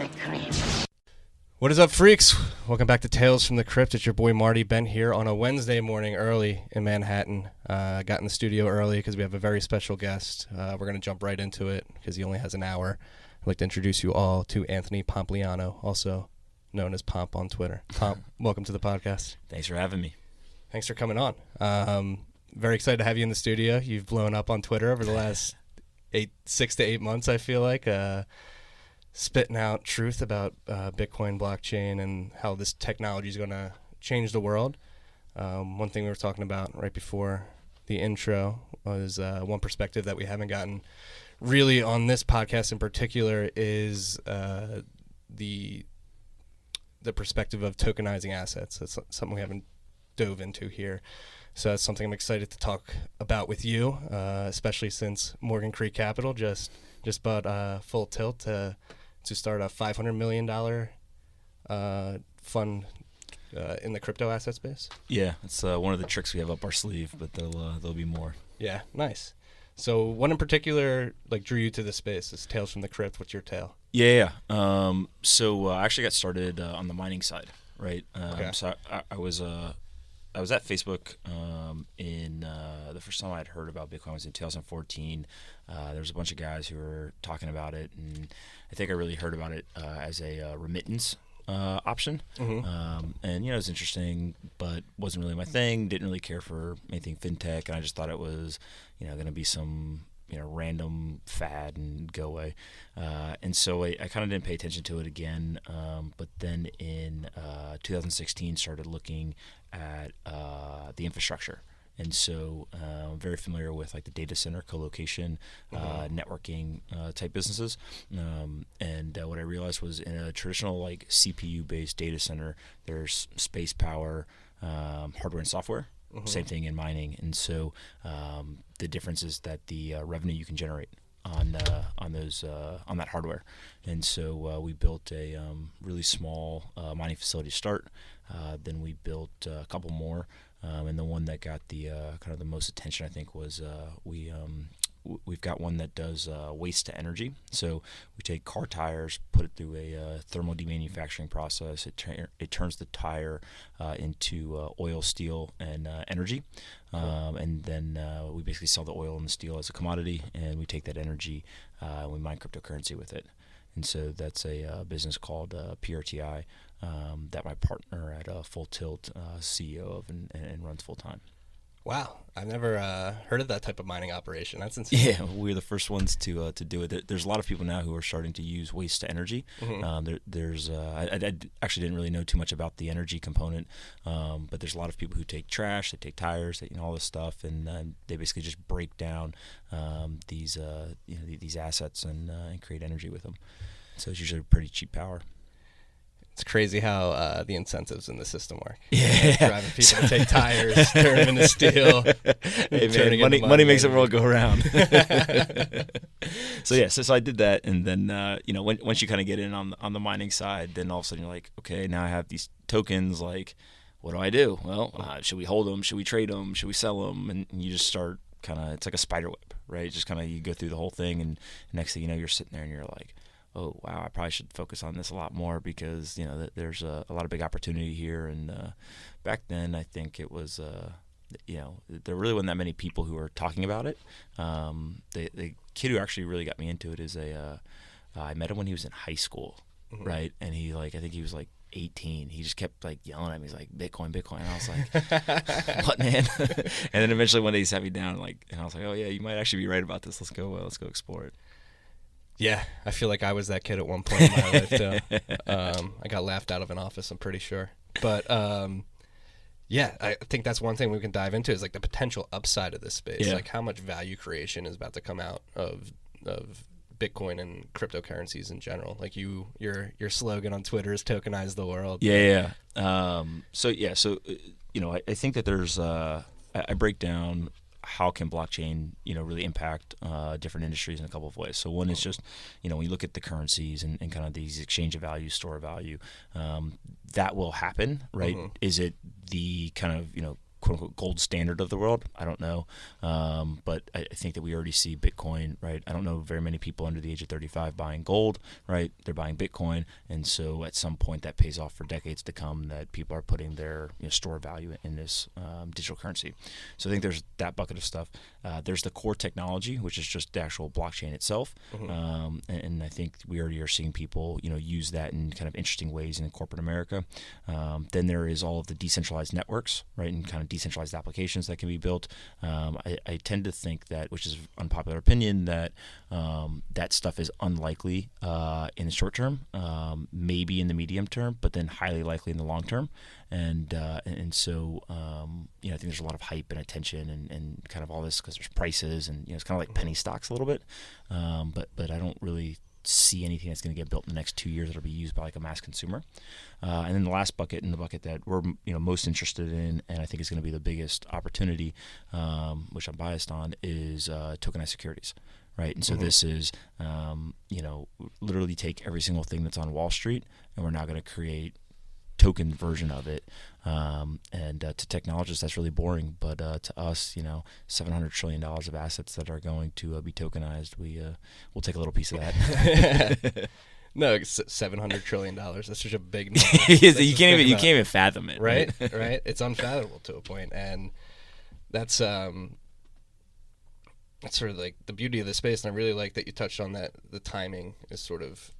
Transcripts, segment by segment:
the Crypt. What is up, freaks? Welcome back to Tales from the Crypt. It's your boy Marty Bent here on a Wednesday morning early in Manhattan. Got in the studio early because we have a very special guest. We're going to jump right into it because he only has an hour. I'd like to introduce you all to Anthony Pompliano, also known as Pomp on Twitter. Pomp, welcome to the podcast. Thanks for having me. Thanks for coming on. Very excited to have you in the studio. You've blown up on Twitter over the last 6 to 8 months, I feel like. Spitting out truth about Bitcoin, blockchain, and how this technology is going to change the world. One thing we were talking about right before the intro was one perspective that we haven't gotten really on this podcast in particular is the perspective of tokenizing assets. That's something we haven't dove into here. So that's something I'm excited to talk about with you, especially since Morgan Creek Capital just bought Full Tilt to start a $500 million fund in the crypto asset space. Yeah, it's one of the tricks we have up our sleeve, but there'll be more. Yeah, nice. So what in particular drew you to this space? This Tales from the Crypt. What's your tale? Yeah. So I actually got started on the mining side, right? Okay. So I was at Facebook in the first time I had heard about Bitcoin was in 2014. There was a bunch of guys who were talking about it, and I think I really heard about it as a remittance option. Mm-hmm. And it was interesting, but wasn't really my thing. Didn't really care for anything fintech, and I just thought it was going to be some random fad and go away. And so I kind of didn't pay attention to it again. But then in 2016 started looking at the infrastructure. And so I'm very familiar with the data center, co-location, networking type businesses. And what I realized was in a traditional CPU-based data center, there's space, power, hardware, and software. Mm-hmm. Same thing in mining. And so the difference is that the revenue you can generate on that hardware. And so we built a really small mining facility to start. Then we built a couple more. And the one that got the kind of the most attention, I think, was we've got one that does waste to energy. So we take car tires, put it through a thermal demanufacturing process. It turns the tire into oil, steel, and energy. And then we basically sell the oil and the steel as a commodity, and we take that energy and we mine cryptocurrency with it. And so that's a business called PRTI that my partner at Full Tilt CEO of and runs full time. Wow, I've never heard of that type of mining operation. That's insane. Yeah, we're the first ones to do it. There's a lot of people now who are starting to use waste to energy. Mm-hmm. I actually didn't really know too much about the energy component, but there's a lot of people who take trash, they take tires, all this stuff, and they basically just break down these assets and create energy with them. So it's usually pretty cheap power. It's crazy how the incentives in the system work. Yeah, driving people to take tires, turn them into steel. Hey man, money makes the world go around. So I did that, and then once you kind of get in on the mining side, then all of a sudden you're like, okay, now I have these tokens. What do I do? Well, should we hold them? Should we trade them? Should we sell them? And you just start it's like a spider web, right? Just you go through the whole thing, and next thing you know, you're sitting there and you're like, oh wow, I probably should focus on this a lot more because there's a lot of big opportunity here. And back then, I think it was there really wasn't that many people who were talking about it. The kid who actually really got me into it is I met him when he was in high school, mm-hmm. right? And he I think he was 18. He just kept yelling at me. He's like, Bitcoin. And I was like, what, man? And then eventually one day he sat me down and I was like, oh yeah, you might actually be right about this. Let's go explore it. Yeah, I feel like I was that kid at one point in my life too. I got laughed out of an office, I'm pretty sure. But yeah, I think that's one thing we can dive into is the potential upside of this space. Yeah. How much value creation is about to come out of Bitcoin and cryptocurrencies in general. Your slogan on Twitter is "Tokenize the world." Yeah. I think that there's I break down how can blockchain, really impact different industries in a couple of ways. So one is just, when you look at the currencies and kind of these exchange of value, store of value, that will happen, right? Mm-hmm. Is it the kind of, quote unquote gold standard of the world. I don't know, but I think that we already see Bitcoin, right? I don't know very many people under the age of 35 buying gold, right? They're buying Bitcoin, and so at some point that pays off for decades to come. That people are putting their store value in this digital currency. So I think there's that bucket of stuff. There's the core technology, which is just the actual blockchain itself, and I think we already are seeing people use that in kind of interesting ways in corporate America. Then there is all of the decentralized networks, right, and kind of decentralized applications that can be built. I tend to think that, which is unpopular opinion, that that stuff is unlikely in the short term, maybe in the medium term, but then highly likely in the long term. And so I think there's a lot of hype and attention and kind of all this because there's prices and it's kind of like penny stocks a little bit. But I don't really see anything that's going to get built in the next 2 years that'll be used by like a mass consumer. And then the last bucket, and the bucket that we're most interested in, and I think is going to be the biggest opportunity, which I'm biased on, is tokenized securities, right? And so this is literally take every single thing that's on Wall Street, and we're now going to create token version of it. And to technologists, that's really boring. But to us, $700 trillion of assets that are going to be tokenized, we'll take a little piece of that. No, $700 trillion. That's such a big number. You can't even fathom it. Right. It's unfathomable to a point, and that's sort of like the beauty of the space. And I really like that you touched on that. The timing is sort of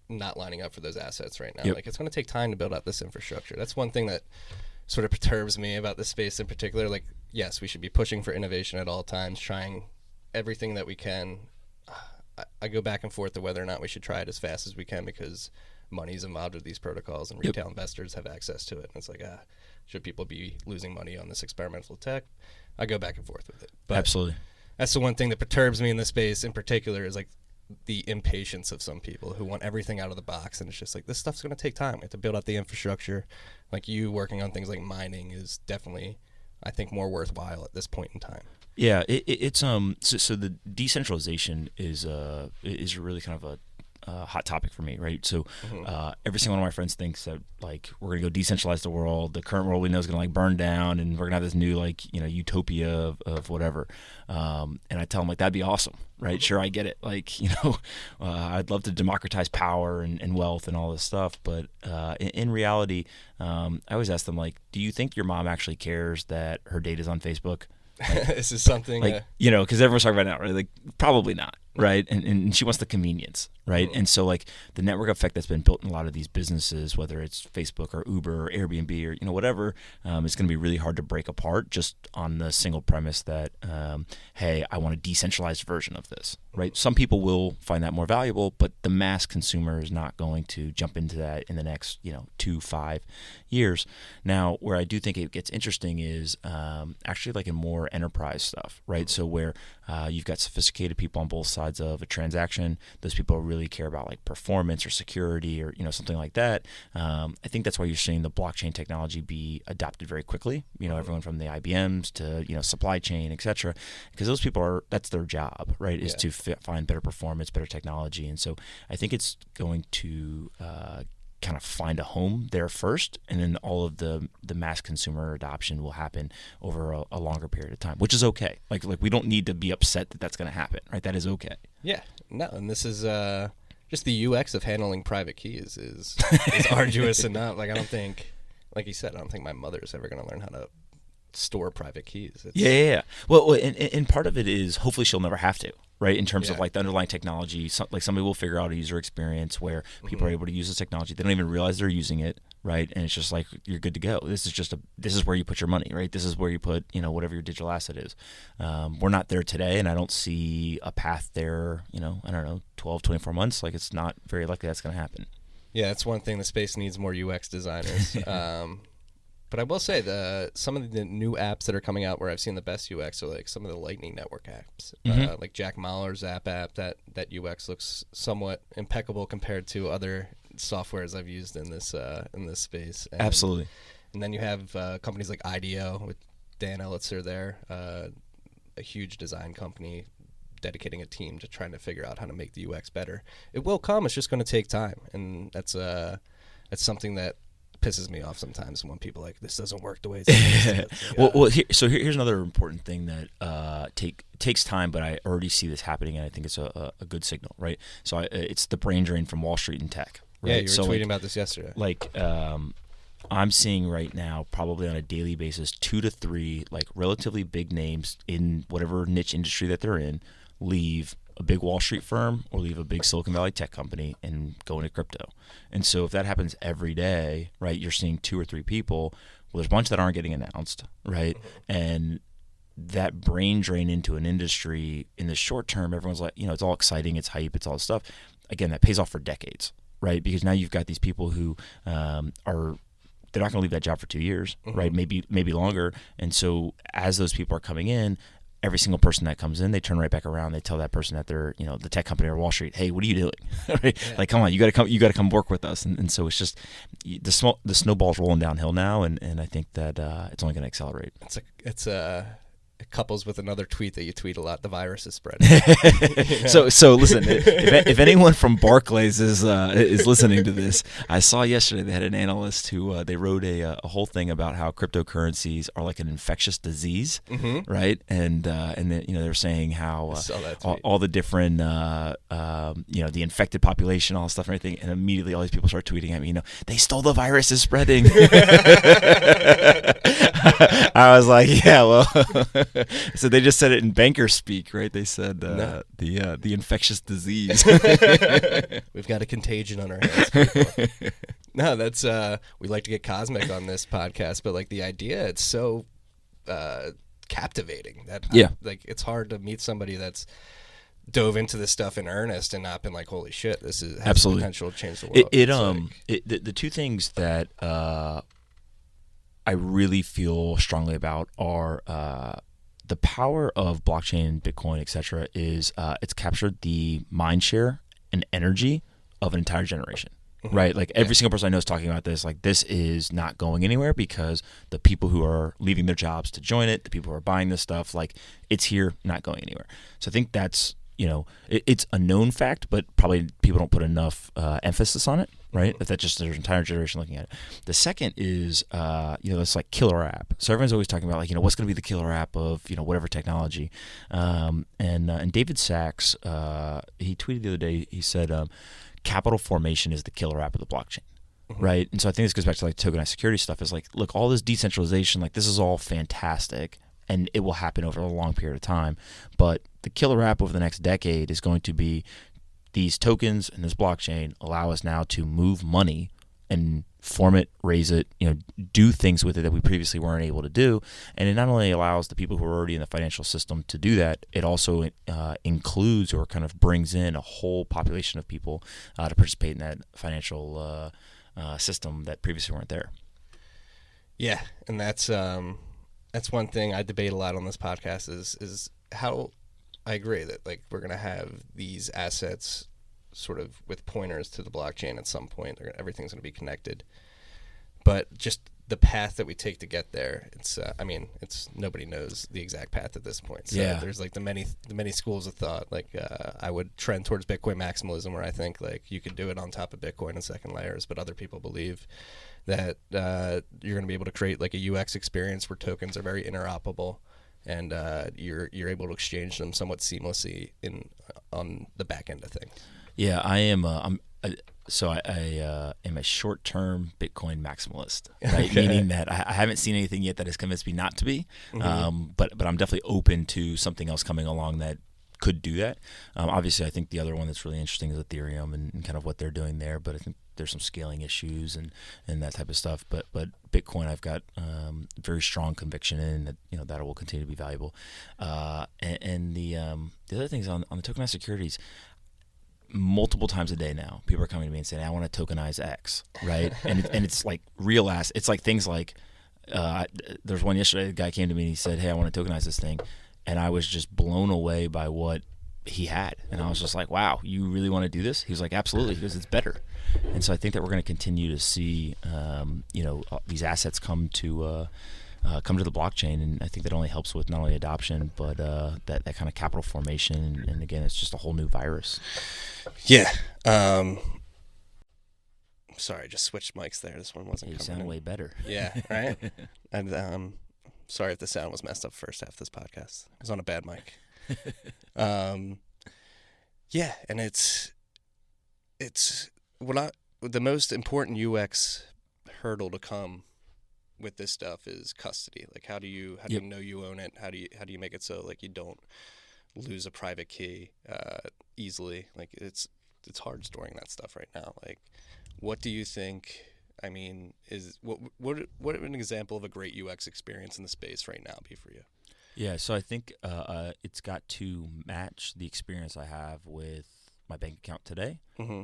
not lining up for those assets right now. Yep. Like, it's going to take time to build out this infrastructure. That's one thing that sort of perturbs me about this space in particular. Like, yes, we should be pushing for innovation at all times, trying everything that we can. I go back and forth to whether or not we should try it as fast as we can because money's involved with these protocols and retail investors have access to it. And it's like, should people be losing money on this experimental tech? I go back and forth with it. But absolutely. That's the one thing that perturbs me in this space in particular is like the impatience of some people who want everything out of the box, and it's just like, this stuff's going to take time. We have to build out the infrastructure. Like, you working on things like mining is definitely, I think, more worthwhile at this point in time. Yeah, it's so the decentralization is really kind of a hot topic for me, right? So every single one of my friends thinks that like we're gonna go decentralize the world. The current world we know is gonna like burn down, and we're gonna have this new utopia of whatever. And I tell them like that'd be awesome, right? Sure, I get it. Like I'd love to democratize power and wealth and all this stuff, but in reality, I always ask them like, do you think your mom actually cares that her data's on Facebook? Like, this is something because everyone's talking about it now, right? Like, probably not, right? And she wants the convenience, right? And so like the network effect that's been built in a lot of these businesses, whether it's Facebook or Uber or Airbnb or whatever, it's going to be really hard to break apart just on the single premise that hey, I want a decentralized version of this, right? Some people will find that more valuable, but the mass consumer is not going to jump into that in the next 2-5 years. Now, where I do think it gets interesting is actually like in more enterprise stuff, right? So where you've got sophisticated people on both sides of a transaction. Those people really care about like performance or security or something like that. I think that's why you're seeing the blockchain technology be adopted very quickly. Everyone from the IBMs to supply chain, etc. Because those people that's their job, right? Is to find better performance, better technology, and so I think it's going to kind of find a home there first, and then all of the mass consumer adoption will happen over a longer period of time, which is okay. Like we don't need to be upset that that's going to happen, right? That is okay. Yeah, no, and this is just the UX of handling private keys is arduous enough. Like, I don't think, like you said, I don't think my mother is ever going to learn how to store private keys. Yeah. Well, and part of it is hopefully she'll never have to, right? In terms of like the underlying technology, like somebody will figure out a user experience where people are able to use this technology. They don't even realize they're using it, right? And it's just like, you're good to go. This is where you put your money, right? This is where you put, whatever your digital asset is. We're not there today, and I don't see a path there, I don't know, 12, 24 months. Like, it's not very likely that's going to happen. Yeah, that's one thing. The space needs more UX designers. But I will say some of the new apps that are coming out where I've seen the best UX are like some of the Lightning Network apps, like Jack Mahler's app. That UX looks somewhat impeccable compared to other softwares I've used in this space. Absolutely. And then you have companies like IDEO with Dan Elitzer there, a huge design company dedicating a team to trying to figure out how to make the UX better. It will come. It's just going to take time, and that's something that pisses me off sometimes when people like, this doesn't work the way it's supposed to. Well, here's another important thing that takes time, but I already see this happening, and I think it's a good signal, right? So it's the brain drain from Wall Street and tech. Right? Yeah, you were tweeting about this yesterday. Like, I'm seeing right now, probably on a daily basis, 2 to 3 like relatively big names in whatever niche industry that they're in leave a big Wall Street firm or leave a big Silicon Valley tech company and go into crypto. And so if that happens every day, right, you're seeing 2 or 3 people. Well, there's a bunch that aren't getting announced, right? And that brain drain into an industry in the short term, everyone's like, it's all exciting, it's hype, it's all this stuff. Again, that pays off for decades, right? Because now you've got these people who they're not going to leave that job for 2 years, right? Maybe longer. And so as those people are coming in, every single person that comes in, they turn right back around. They tell that person that they're, the tech company or Wall Street, hey, what are you doing? Right? Yeah. Like, come on, you got to come work with us. And so it's just the snowball's rolling downhill now, and I think that it's only going to accelerate. It couples with another tweet that you tweet a lot. The virus is spreading. So listen, if anyone from Barclays is listening to this, I saw yesterday they had an analyst who they wrote a whole thing about how cryptocurrencies are like an infectious disease, right? And then they were saying how all the different the infected population, all this stuff and everything, and immediately all these people start tweeting at me, they stole the virus is spreading. I was like, yeah, well. So they just said it in banker speak, right? They said the infectious disease. We've got a contagion on our hands. No, that's we like to get cosmic on this podcast, but like the idea, it's so captivating that it's hard to meet somebody that's dove into this stuff in earnest and not been like, holy shit, this has absolutely the potential to change the world. The two things that I really feel strongly about are the power of blockchain, Bitcoin, etc. is it's captured the mind share and energy of an entire generation, right? Like every single person I know is talking about this. Like this is not going anywhere because the people who are leaving their jobs to join it, the people who are buying this stuff, like it's here, not going anywhere. So I think that's it's a known fact, but probably people don't put enough emphasis on it, right? If that's just their entire generation looking at it. The second is, this like killer app. So everyone's always talking about like, what's going to be the killer app of, whatever technology. And David Sachs, he tweeted the other day, he said, capital formation is the killer app of the blockchain. Right. And so I think this goes back to like tokenized security stuff is like, look, all this decentralization, like this is all fantastic. And it will happen over a long period of time. But the killer app over the next decade is going to be these tokens and this blockchain allow us now to move money and form it, raise it, do things with it that we previously weren't able to do. And it not only allows the people who are already in the financial system to do that, it also includes or kind of brings in a whole population of people to participate in that financial system that previously weren't there. Yeah, and that's one thing I debate a lot on this podcast is how I agree that like we're going to have these assets sort of with pointers to the blockchain at some point. Everything's going to be connected. But just the path that we take to get there, it's nobody knows the exact path at this point. So there's like the many schools of thought. Like I would trend towards Bitcoin maximalism, where I think like you could do it on top of Bitcoin and second layers, but other people believe that you're going to be able to create like a UX experience where tokens are very interoperable, and you're able to exchange them somewhat seamlessly on the back end of things. Yeah, I am. I am a short-term Bitcoin maximalist, right? Okay. Meaning that I haven't seen anything yet that has convinced me not to be, but I'm definitely open to something else coming along that could do that. Obviously, I think the other one that's really interesting is Ethereum and kind of what they're doing there, but I think there's some scaling issues and that type of stuff. But Bitcoin, I've got very strong conviction in that that will continue to be valuable. And the other things on the tokenized securities. Multiple times a day now, people are coming to me and saying, "I want to tokenize X," right? and it's like real ass. It's like things like there's one yesterday. The guy came to me and he said, "Hey, I want to tokenize this thing," and I was just blown away by what he had, and I was just like, "Wow, you really want to do this?" He was like, "Absolutely," because it's better. And so I think that we're going to continue to see, these assets come to the blockchain, and I think that only helps with not only adoption but that kind of capital formation. And again, it's just a whole new virus. Yeah. Sorry, I just switched mics there. This one wasn't You coming sound in. way better. Yeah, right? And sorry if the sound was messed up first half of this podcast. I was on a bad mic. Yeah, and it's the most important UX hurdle to come with this stuff is custody. Like, how do you know you own it? How do you make it so like you don't lose a private key easily? Like, it's hard storing that stuff right now. Like, what do you think? I mean, what would an example of a great UX experience in the space right now be for you? Yeah, so I think it's got to match the experience I have with my bank account today,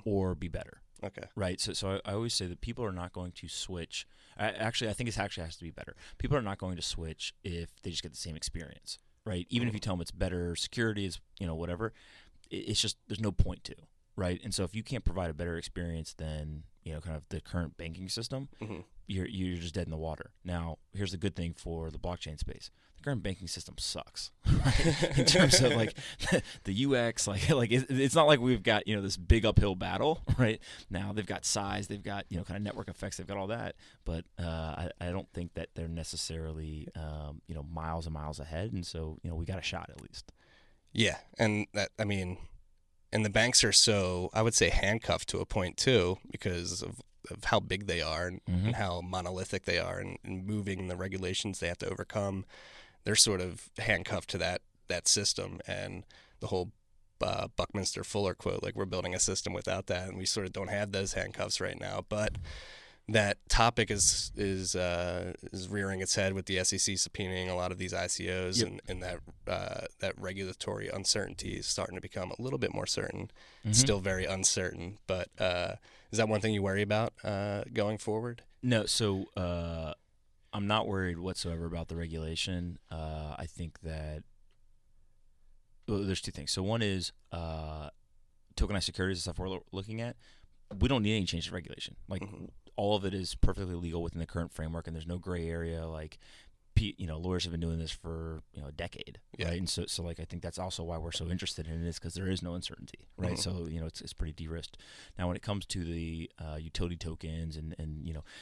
or be better. Okay. Right. So I always say that people are not going to switch. I think it actually has to be better. People are not going to switch if they just get the same experience. Right. Even if you tell them it's better securities, whatever, it's just there's no point to. Right. And so if you can't provide a better experience than kind of the current banking system, you're just dead in the water. Now, here's the good thing for the blockchain space: the current banking system sucks, right? In terms of like the UX. Like it's not like we've got this big uphill battle, right? Now they've got size, they've got kind of network effects, they've got all that, but I don't think that they're necessarily miles and miles ahead, and so we got a shot at least. Yeah, and and the banks are so, I would say, handcuffed to a point too, because of how big they are and how monolithic they are, and moving the regulations they have to overcome. They're sort of handcuffed to that system, and the whole Buckminster Fuller quote, like, we're building a system without that, and we sort of don't have those handcuffs right now. But that topic is rearing its head with the SEC subpoenaing a lot of these ICOs, and that regulatory uncertainty is starting to become a little bit more certain. It's still very uncertain, but is that one thing you worry about going forward? No, so I'm not worried whatsoever about the regulation. I think that there's two things. So one is tokenized securities and stuff we're looking at. We don't need any change to regulation. Like, all of it is perfectly legal within the current framework, and there's no gray area. Like, lawyers have been doing this for a decade, right? And so like, I think that's also why we're so interested in it, is because there is no uncertainty, right? So it's pretty de-risked. Now, when it comes to the utility tokens and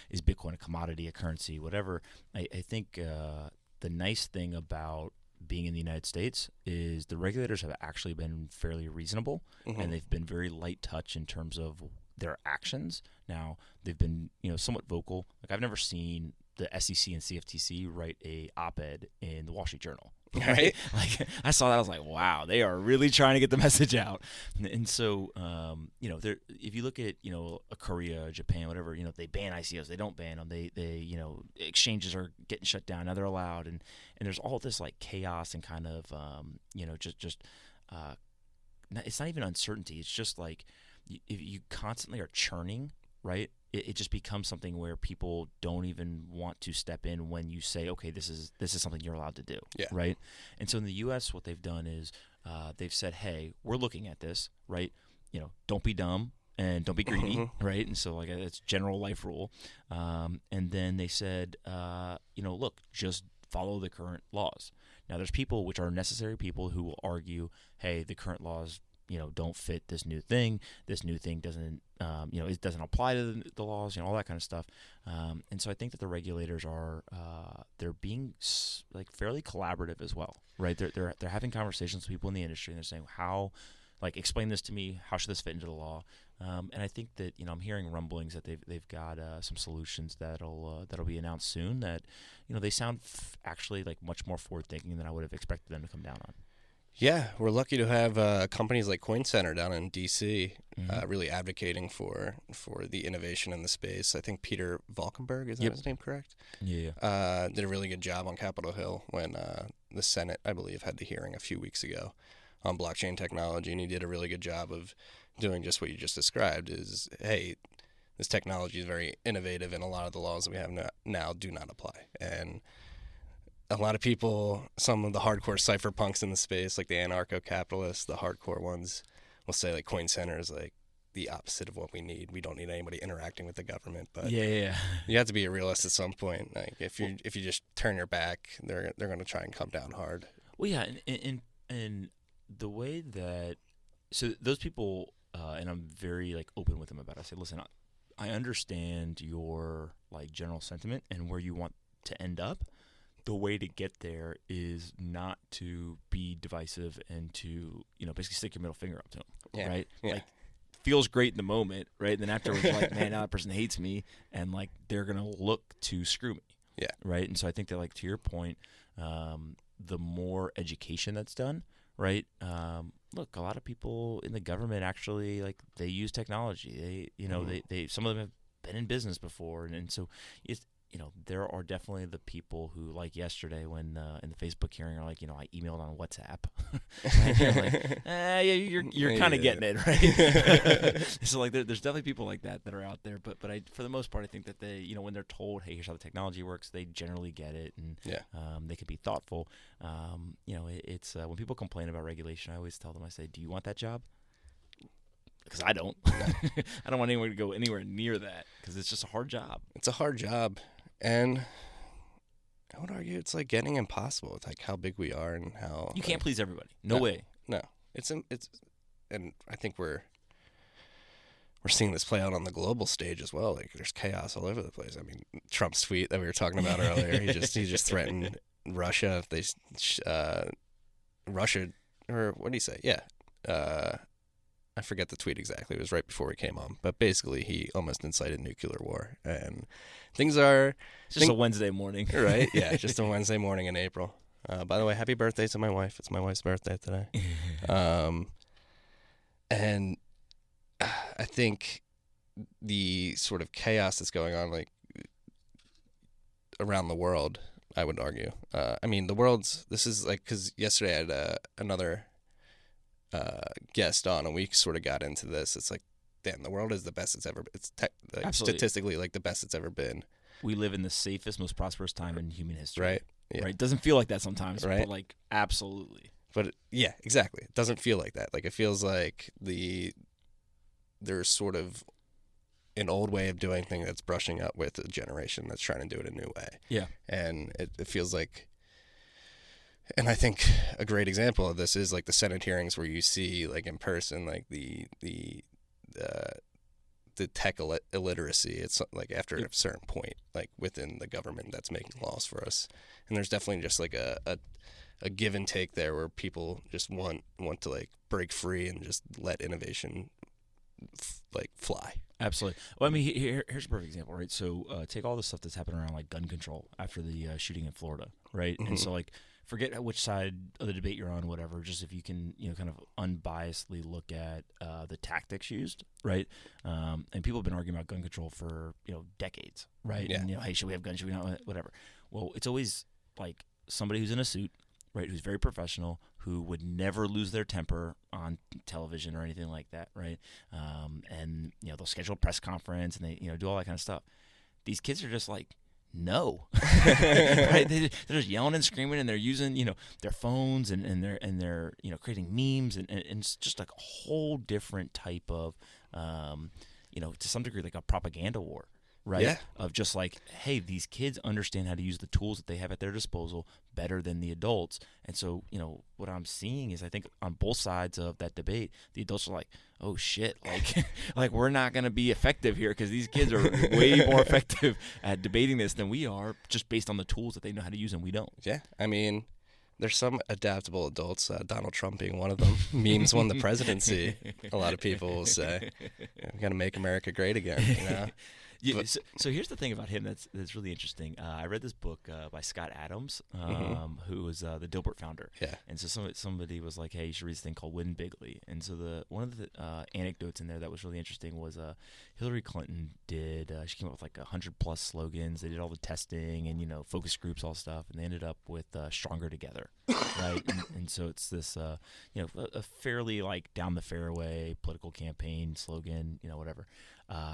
is Bitcoin a commodity, a currency, whatever, I think the nice thing about being in the United States is the regulators have actually been fairly reasonable, and they've been very light touch in terms of their actions. Now, they've been somewhat vocal. Like, I've never seen the SEC and CFTC write a op-ed in the Wall Street Journal. Right? Like, I saw that, I was like, wow, they are really trying to get the message out. And so, if you look at a Korea, Japan, whatever, they ban ICOs, they don't ban them. They exchanges are getting shut down, now they're allowed, and there's all this like chaos and kind of it's not even uncertainty. It's just like, if you constantly are churning, right, it just becomes something where people don't even want to step in when you say, okay, this is something you're allowed to do, right? And so in the U.S., what they've done is they've said, hey, we're looking at this, right? Don't be dumb and don't be greedy, right? And so, like, that's general life rule. And then they said, look, just follow the current laws. Now, there's people, which are necessary people, who will argue, hey, the current laws don't fit this new thing. This new thing doesn't, it doesn't apply to the laws, all that kind of stuff. And so I think that the regulators are, they're being like fairly collaborative as well, right? They're having conversations with people in the industry, and they're saying, how, like, explain this to me. How should this fit into the law? And I think that I'm hearing rumblings that they've got some solutions that'll be announced soon. That they sound actually like much more forward thinking than I would have expected them to come down on. Yeah, we're lucky to have companies like Coin Center down in D.C. Really advocating for the innovation in the space. I think Peter Valkenburg, is that his name correct? Yeah. Did a really good job on Capitol Hill when the Senate, I believe, had the hearing a few weeks ago on blockchain technology, and he did a really good job of doing just what you just described, is, hey, this technology is very innovative, and a lot of the laws that we have now do not apply. And a lot of people, some of the hardcore cypherpunks in the space, like the anarcho-capitalists, the hardcore ones, will say, like, Coin Center is like the opposite of what we need. We don't need anybody interacting with the government. But you have to be a realist at some point. Like, if you just turn your back, they're going to try and come down hard. Well, yeah, and the way that, so those people, and I'm very, like, open with them about it. I say, listen, I understand your like general sentiment and where you want to end up. The way to get there is not to be divisive and to, basically stick your middle finger up to them, right? Yeah. Like, feels great in the moment, right? And then afterwards, like, man, now that person hates me, and like they're gonna look to screw me, right? And so I think that, like, to your point, the more education that's done, right? Look, a lot of people in the government actually, like, they use technology. They some of them have been in business before, and so it's. There are definitely the people who, like yesterday when in the Facebook hearing, are like, I emailed on WhatsApp. Like, you're kind of getting it, right? So like, there's definitely people like that are out there. But for the most part, I think that they, when they're told, hey, here's how the technology works, they generally get it, and they can be thoughtful. It's when people complain about regulation, I always tell them, I say, do you want that job? Because I don't. I don't want anyone to go anywhere near that because it's just a hard job. It's a hard job. And I would argue it's like getting impossible. It's like how big we are and how you can't please everybody. No way. No. It's and I think we're seeing this play out on the global stage as well. Like there's chaos all over the place. I mean, Trump's tweet that we were talking about earlier, he just threatened Russia if they Russia, or what did he say? Yeah. I forget the tweet exactly. It was right before we came on. But basically, he almost incited nuclear war. And things are... It's just a Wednesday morning. Right? Yeah, just a Wednesday morning in April. By the way, happy birthday to my wife. It's my wife's birthday today. And I think the sort of chaos that's going on, like, around the world, I would argue. I mean, this is like... Because yesterday I had another... guest on, and we sort of got into this. It's like, damn, the world is the best it's ever been. It's statistically like the best it's ever been. We live in the safest, most prosperous time in human history. Right? Yeah. Right? It doesn't feel like that sometimes, right? But like, absolutely. But yeah, exactly. It doesn't feel like that. Like, it feels like there's sort of an old way of doing things that's brushing up with a generation that's trying to do it a new way. Yeah. And it feels like... And I think a great example of this is like the Senate hearings where you see like in person, like the tech illiteracy. It's like after a certain point, like within the government that's making laws for us. And there's definitely just like a give and take there where people just want to like break free and just let innovation like fly. Absolutely. Well, I mean, here's a perfect example, right? So take all the stuff that's happened around like gun control after the shooting in Florida, right? Mm-hmm. And so like, forget which side of the debate you're on, whatever. Just if you can, kind of unbiasedly look at the tactics used, right? And people have been arguing about gun control for decades, right? Yeah. And hey, should we have guns? Should we not? Whatever. Well, it's always like somebody who's in a suit, right? Who's very professional, who would never lose their temper on television or anything like that, right? And they'll schedule a press conference and they do all that kind of stuff. These kids are just like, no, right? They're just yelling and screaming, and they're using their phones and they're creating memes and it's just like a whole different type of to some degree like a propaganda war, right? Yeah. Of just like, hey, these kids understand how to use the tools that they have at their disposal better than the adults, and so what I'm seeing is I think on both sides of that debate, the adults are like, oh shit, like we're not going to be effective here because these kids are way more effective at debating this than we are, just based on the tools that they know how to use and we don't. Yeah, I mean, there's some adaptable adults, Donald Trump being one of them. Memes won the presidency, a lot of people will say. We got to make America great again, Yeah, so here's the thing about him that's really interesting. I read this book by Scott Adams, who was the Dilbert founder. Yeah. And so somebody was like, hey, you should read this thing called Win Bigly. And so one of the anecdotes in there that was really interesting was Hillary Clinton she came up with like 100+ slogans. They did all the testing and, focus groups, all stuff. And they ended up with Stronger Together, right? and so it's this, a fairly like down the fairway political campaign slogan, whatever.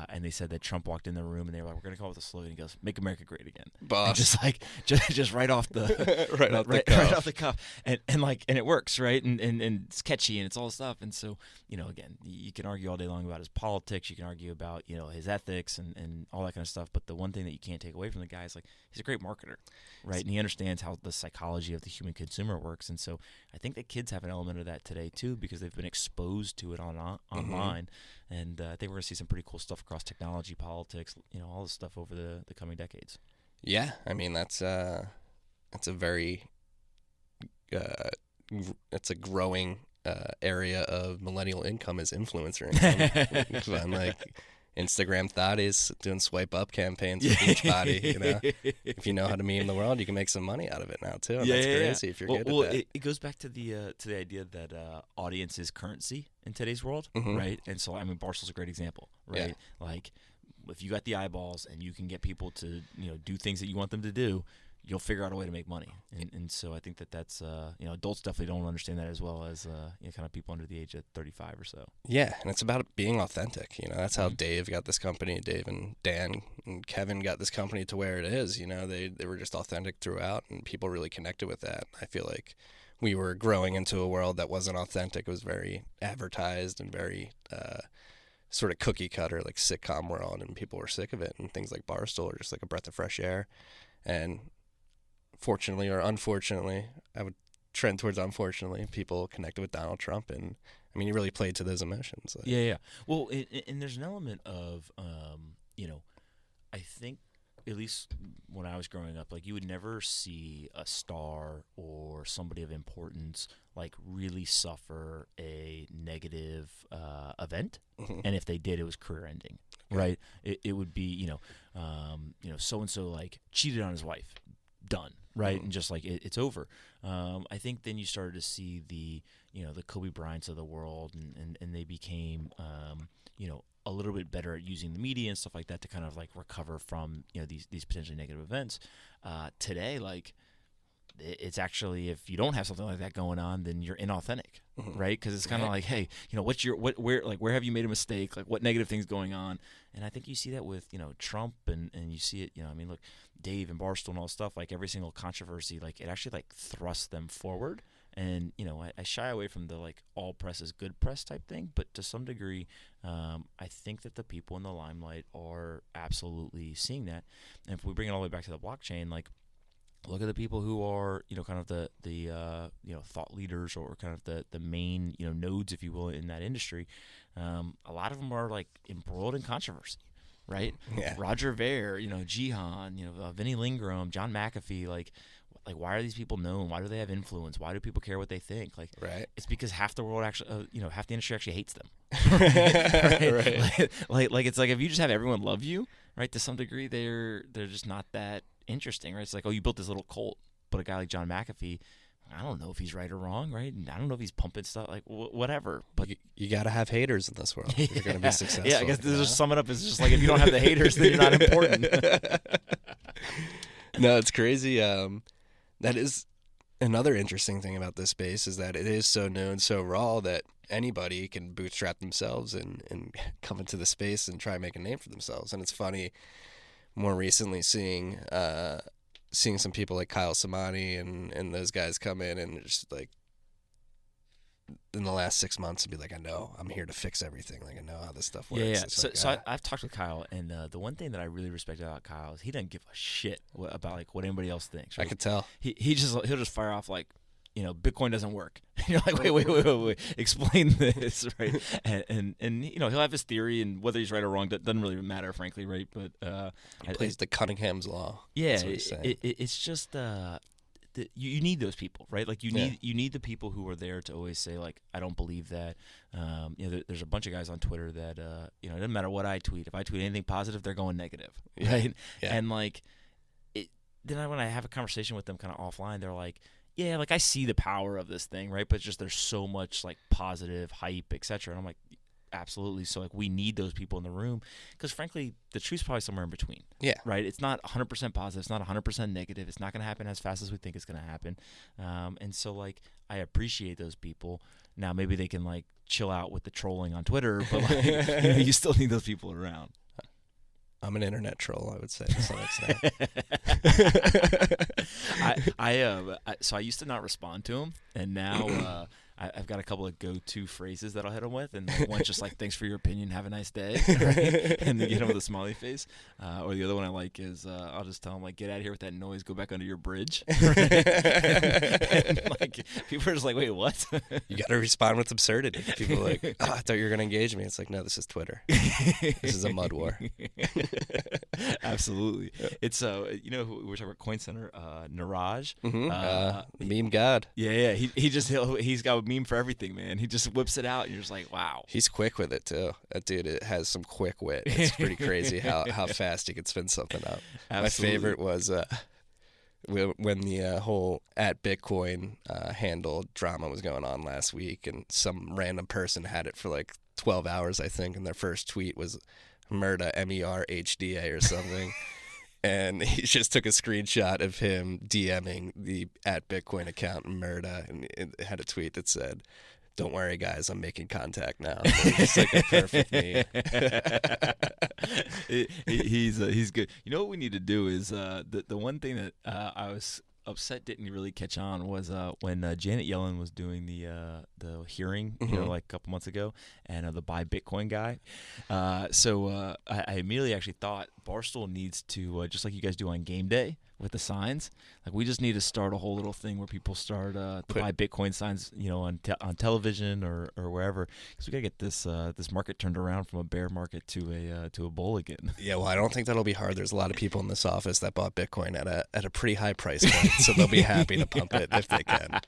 And they said that Trump walked in the room and they were like, we're going to come up with a slogan. He goes, make America great again. Boss. And just like, just right off the, right off the cuff. And it works, right? And it's catchy and it's all stuff. And so, again, you can argue all day long about his politics. You can argue about, his ethics and all that kind of stuff. But the one thing that you can't take away from the guy is like, he's a great marketer, right? And he understands how the psychology of the human consumer works. And so I think that kids have an element of that today too, because they've been exposed to it online. And I think we're going to see some pretty cool stuff stuff across technology, politics, all this stuff over the coming decades. Yeah, I mean that's a very it's a growing area of millennial income is influencer income. Like Instagram thotties doing swipe up campaigns with Beachbody. If you know how to meme the world, you can make some money out of it now too. And that's crazy if you're good at that. It goes back to the idea that audience is currency in today's world, right? And so Barstool's a great example, right? Yeah. Like if you got the eyeballs and you can get people to do things that you want them to do, you'll figure out a way to make money. And so I think that's adults definitely don't understand that as well as kind of people under the age of 35 or so. Yeah, and it's about being authentic. That's how Dave got this company. Dave and Dan and Kevin got this company to where it is. They were just authentic throughout, and people really connected with that. I feel like we were growing into a world that wasn't authentic. It was very advertised and very sort of cookie cutter, like sitcom world, and people were sick of it. And things like Barstool are just like a breath of fresh air. And fortunately or unfortunately, I would trend towards unfortunately, people connected with Donald Trump, and he really played to those emotions. Like, yeah. Well, and there's an element of, I think at least when I was growing up, like you would never see a star or somebody of importance like really suffer a negative event, and if they did, it was career ending, right? It would be so and so like cheated on his wife. Done, right? And just like it's over. I think then you started to see the Kobe Bryants of the world, and they became a little bit better at using the media and stuff like that to kind of like recover from these potentially negative events. Today, like it's actually, if you don't have something like that going on, then you're inauthentic, right? Because it's kind of like, hey, where have you made a mistake? Like what negative things going on? And I think you see that with Trump, and you see it, look, Dave and Barstool and all this stuff, like every single controversy, like it actually like thrusts them forward. And I shy away from the like all press is good press type thing, but to some degree, I think that the people in the limelight are absolutely seeing that. And if we bring it all the way back to the blockchain, like look at the people who are kind of the thought leaders, or kind of the main nodes, if you will, in that industry. A lot of them are like embroiled in controversy, right? Yeah. Roger Ver, Jihan, Vinny Lingram, John McAfee, like why are these people known? Why do they have influence? Why do people care what they think? Like, right. It's because half the world actually, half the industry actually hates them. Right. Like it's like if you just have everyone love you, right? To some degree, they're just not that interesting, right? It's like, oh, you built this little cult, but a guy like John McAfee, I don't know if he's right or wrong, right? And I don't know if he's pumping stuff, like whatever. But you got to have haters in this world. You're going to be successful. Yeah, I guess to just sum it up is just like if you don't have the haters, then you're not important. No, it's crazy. That is another interesting thing about this space, is that it is so new and so raw that anybody can bootstrap themselves and come into the space and try and make a name for themselves. And it's funny, more recently seeing some people like Kyle Samani and those guys come in and just like in the last 6 months and be like, I know I'm here to fix everything. Like I know how this stuff works. Yeah. So I've talked with Kyle, and the one thing that I really respect about Kyle is he doesn't give a shit about like what anybody else thinks. Right? I could tell. He'll just fire off like, Bitcoin doesn't work. You're like, wait, explain this, right? And he'll have his theory, and whether he's right or wrong, that doesn't really matter, frankly, right? But he plays the Cunningham's law. Yeah, it's just you need those people, right? Like you need the people who are there to always say like, I don't believe that. There's a bunch of guys on Twitter that it doesn't matter what I tweet. If I tweet anything positive, they're going negative, right? Yeah. And like then when I have a conversation with them kind of offline, they're like, yeah, like I see the power of this thing, right? But just there's so much like positive hype, etc. And I'm like, absolutely. So like we need those people in the room, because frankly, the truth's probably somewhere in between. Yeah. Right. It's not 100% positive. It's not 100% negative. It's not going to happen as fast as we think it's going to happen. And so like I appreciate those people. Now maybe they can like chill out with the trolling on Twitter, but like you still need those people around. I'm an internet troll, I would say, to some extent. So I used to not respond to them, and now I've got a couple of go-to phrases that I'll hit him with, and one's just like, "Thanks for your opinion, have a nice day," right? And then get him with a smiley face. Or the other one I like is I'll just tell him like, "Get out of here with that noise, go back under your bridge." and, like people are just like, "Wait, what?" You got to respond with absurdity. People are like, "Oh, I thought you were going to engage me." It's like, no, this is Twitter. This is a mud war. Absolutely. It's we were talking about Coin Center, Niraj. Meme god. Yeah. He's got a meme for everything, man. He just whips it out, and you're just like, wow. He's quick with it too. That dude, it has some quick wit. It's pretty crazy how fast he can spin something up. Absolutely. My favorite was when the whole at Bitcoin handle drama was going on last week, and some random person had it for like 12 hours, I think, and their first tweet was Merda, MERHDA or something. And he just took a screenshot of him DMing the at Bitcoin account Merda, and it had a tweet that said, "Don't worry, guys, I'm making contact now." It's like a perfect meme. He's good. You know what we need to do is the one thing that I was upset didn't really catch on was when Janet Yellen was doing the hearing, like a couple months ago, and the buy Bitcoin guy. So I immediately actually thought Barstool needs to just like you guys do on game day with the signs. Like we just need to start a whole little thing where people start to buy Bitcoin signs, on television or wherever, because we gotta get this market turned around from a bear market to a bull again. Yeah, well, I don't think that'll be hard. There's a lot of people in this office that bought Bitcoin at a pretty high price point, so they'll be happy to pump it if they can.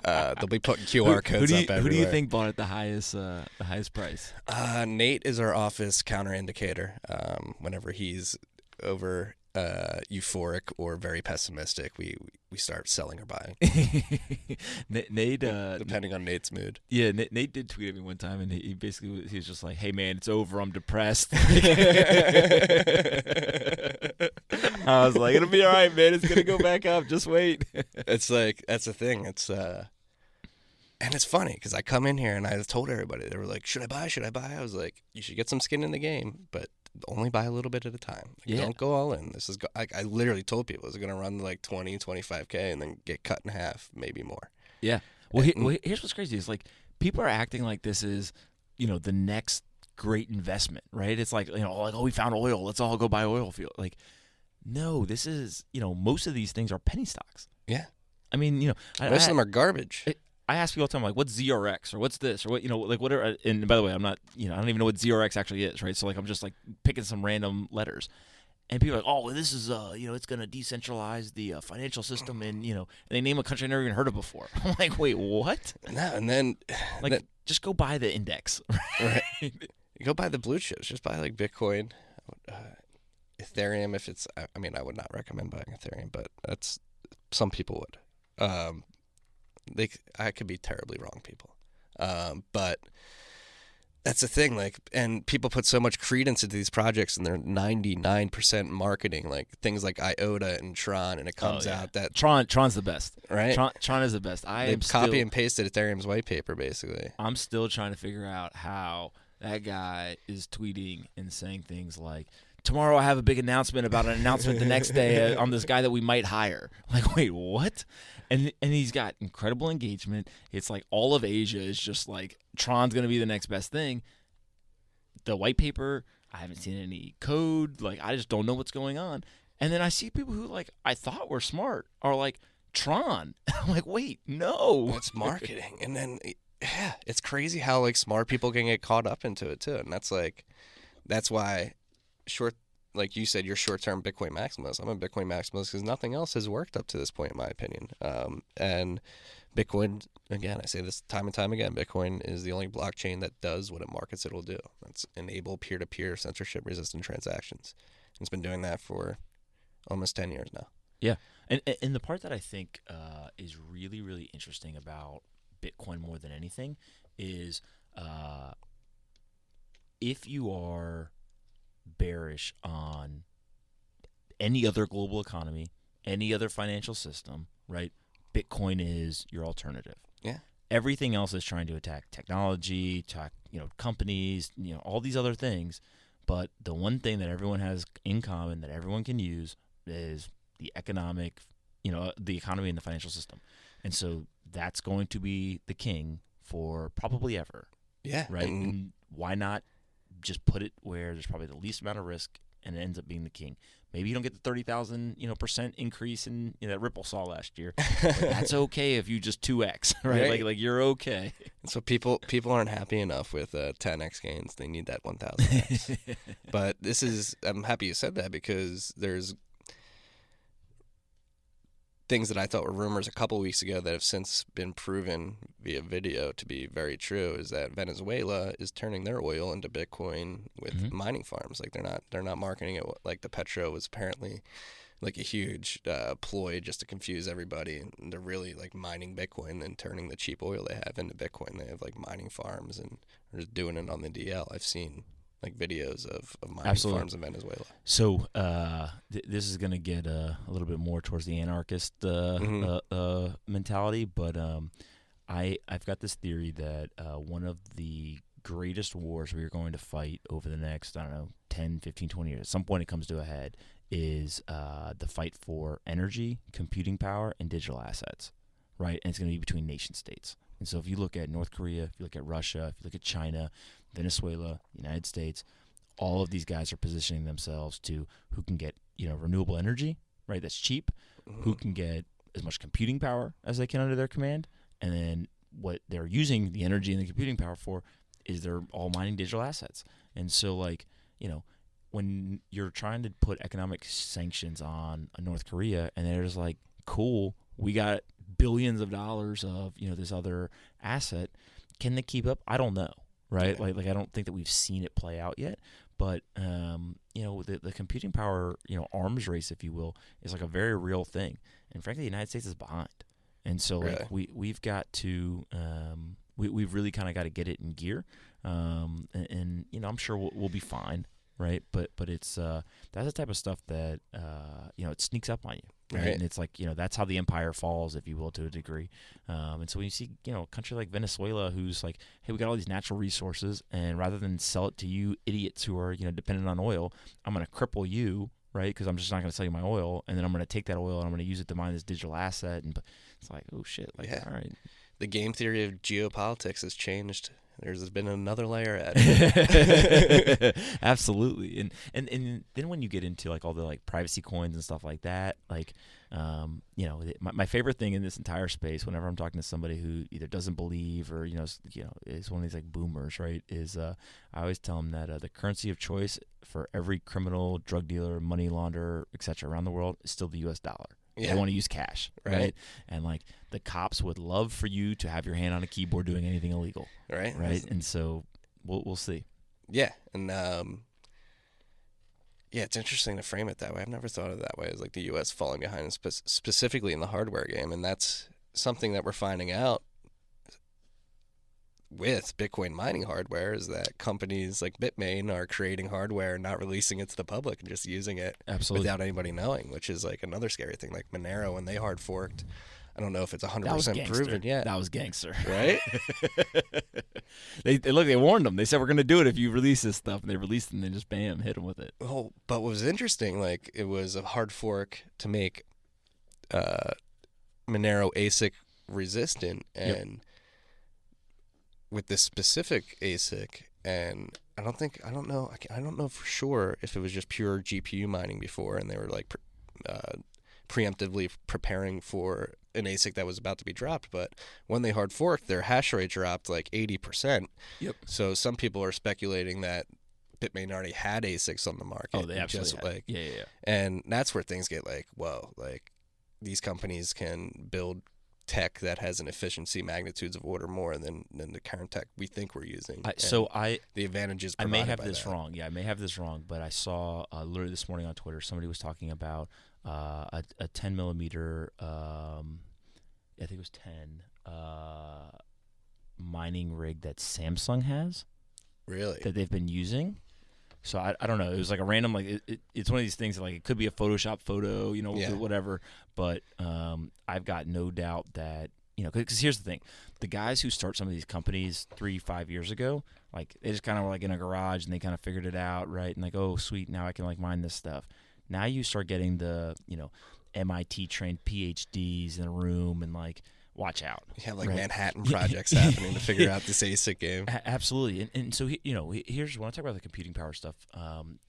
They'll be putting QR codes up everywhere. Who do you think bought at the highest price? Nate is our office counter indicator. Whenever he's over euphoric or very pessimistic, we start selling or buying. Nate, depending on Nate's mood. Yeah, Nate did tweet at me one time, and he basically he was just like, "Hey man, it's over. I'm depressed." I was like, "It'll be all right, man. It's gonna go back up. Just wait." It's like that's the thing. It's and it's funny because I come in here and I told everybody, they were like, "Should I buy? Should I buy?" I was like, "You should get some skin in the game, but only buy a little bit at a time. Don't go all in. This is I literally told people it's going to run like 20, 25K and then get cut in half, maybe more." Yeah. Well, here's what's crazy is like people are acting like this is, the next great investment, right? It's like, we found oil. Let's all go buy oil field. Like, no, this is, most of these things are penny stocks. Yeah. I mean, most of them are garbage. I ask people all the time, like, what's ZRX or what's this or what, like whatever. And by the way, I'm not, I don't even know what ZRX actually is, right? So like, I'm just like picking some random letters, and people are like, "Oh, this is, it's going to decentralize the financial system," and and they name a country I never even heard of before. I'm like, wait, what? No, and then just go buy the index, right? You go buy the blue chips. Just buy like Bitcoin, Ethereum. If it's, I mean, I would not recommend buying Ethereum, but that's some people would. I could be terribly wrong, people. But that's the thing, like, and people put so much credence into these projects, and they're 99% marketing, like things like IOTA and Tron, and it comes out that Tron's the best, right? Tron is the best. They copy and pasted Ethereum's white paper, basically. I'm still trying to figure out how that guy is tweeting and saying things like, "Tomorrow I have a big announcement about an announcement the next day on this guy that we might hire." Like, wait, what? And he's got incredible engagement. It's like all of Asia is just like, Tron's going to be the next best thing. The white paper, I haven't seen any code. Like, I just don't know what's going on. And then I see people who, like, I thought were smart are like, Tron. I'm like, wait, no. It's marketing. And then, it's crazy how, like, smart people can get caught up into it, too. And that's why like you said, you're short-term Bitcoin maximalist. I'm a Bitcoin maximalist because nothing else has worked up to this point, in my opinion. And Bitcoin, again, I say this time and time again, Bitcoin is the only blockchain that does what it markets it will do. That's enable peer-to-peer censorship-resistant transactions. And it's been doing that for almost 10 years now. Yeah. And the part that I think is really, really interesting about Bitcoin more than anything is if you are bearish on any other global economy, any other financial system, right? Bitcoin is your alternative. Yeah. Everything else is trying to attack technology, companies, all these other things. But the one thing that everyone has in common that everyone can use is the economy and the financial system. And so that's going to be the king for probably ever. Yeah. Right. And why not just put it where there's probably the least amount of risk, and it ends up being the king. Maybe you don't get the 30,000 % increase in that Ripple saw last year. But that's okay if you just 2x, right? Like you're okay. So people aren't happy enough with 10x gains. They need that 1,000x. But I'm happy you said that, because there's things that I thought were rumors a couple of weeks ago that have since been proven via video to be very true, is that Venezuela is turning their oil into Bitcoin with mining farms. Like they're not marketing it like the petro was apparently like a huge ploy just to confuse everybody. And they're really like mining Bitcoin and turning the cheap oil they have into Bitcoin. They have like mining farms and they're just doing it on the DL. I've seen like videos of mining farms in Venezuela. So this is going to get a little bit more towards the anarchist mentality, but I've got this theory that one of the greatest wars we are going to fight over the next, 10, 15, 20 years, at some point it comes to a head, is the fight for energy, computing power, and digital assets, right? And it's going to be between nation states. And so if you look at North Korea, if you look at Russia, if you look at China, Venezuela, United States, all of these guys are positioning themselves to who can get renewable energy, right? That's cheap. Who can get as much computing power as they can under their command, and then what they're using the energy and the computing power for is they're all mining digital assets. And so when you're trying to put economic sanctions on North Korea, and they're just like, cool, we got billions of dollars of this other asset, can they keep up? I don't know, right? Like I don't think that we've seen it play out yet. But the computing power arms race, if you will, is like a very real thing. And frankly, the United States is behind. And so we've got to we've really kind of got to get it in gear. And I'm sure we'll be fine. Right, but it's that's the type of stuff that it sneaks up on you, right? And it's like that's how the empire falls, if you will, to a degree. And so when you see a country like Venezuela, who's like, hey, we got all these natural resources, and rather than sell it to you idiots who are dependent on oil, I'm going to cripple you, right? Because I'm just not going to sell you my oil, and then I'm going to take that oil and I'm going to use it to mine this digital asset, and it's like, oh shit, all right. The game theory of geopolitics has changed. There's been another layer added. Absolutely, and then when you get into like all the like privacy coins and stuff like that, like my favorite thing in this entire space, whenever I'm talking to somebody who either doesn't believe or is one of these like boomers, right? Is I always tell them that the currency of choice for every criminal, drug dealer, money launderer, etc. around the world is still the U.S. dollar. Yeah. They want to use cash, right? And like the cops would love for you to have your hand on a keyboard doing anything illegal, right? And so we'll see. Yeah, and it's interesting to frame it that way. I've never thought of it that way, as like the U.S. falling behind, specifically in the hardware game, and that's something that we're finding out with Bitcoin mining hardware, is that companies like Bitmain are creating hardware, not releasing it to the public, and just using it without anybody knowing, which is like another scary thing. Like Monero, when they hard forked, I don't know if it's 100% proven yet. That was gangster, right? They warned them. They said, we're going to do it if you release this stuff, and they released it, and they just bam, hit them with it. Oh, but what was interesting, like it was a hard fork to make Monero ASIC resistant, and with this specific ASIC, and I don't know for sure if it was just pure GPU mining before, and they were like preemptively preparing for an ASIC that was about to be dropped. But when they hard forked, their hash rate dropped like 80%. Yep. So some people are speculating that Bitmain already had ASICs on the market. Oh, they absolutely had. Yeah. And that's where things get like, whoa, like these companies can build tech that has an efficiency magnitudes of order more than the current tech we think we're using. The advantages provided I may have by this that. wrong. Yeah, I may have this wrong, but I saw literally this morning on Twitter, somebody was talking about a 10 millimeter, I think it was 10, mining rig that Samsung has. Really? That they've been using. So I don't know. It was like a random, like it's one of these things that like it could be a Photoshop photo, whatever. But I've got no doubt that because here's the thing: the guys who start some of these companies 3-5 years ago, like they just kind of were like in a garage and they kind of figured it out, right? And like, oh sweet, now I can like mine this stuff. Now you start getting the MIT trained PhDs in a room and like, watch out. Yeah, like right? Manhattan projects happening to figure out this ASIC game. Absolutely. And so, here's when I talk about the computing power stuff,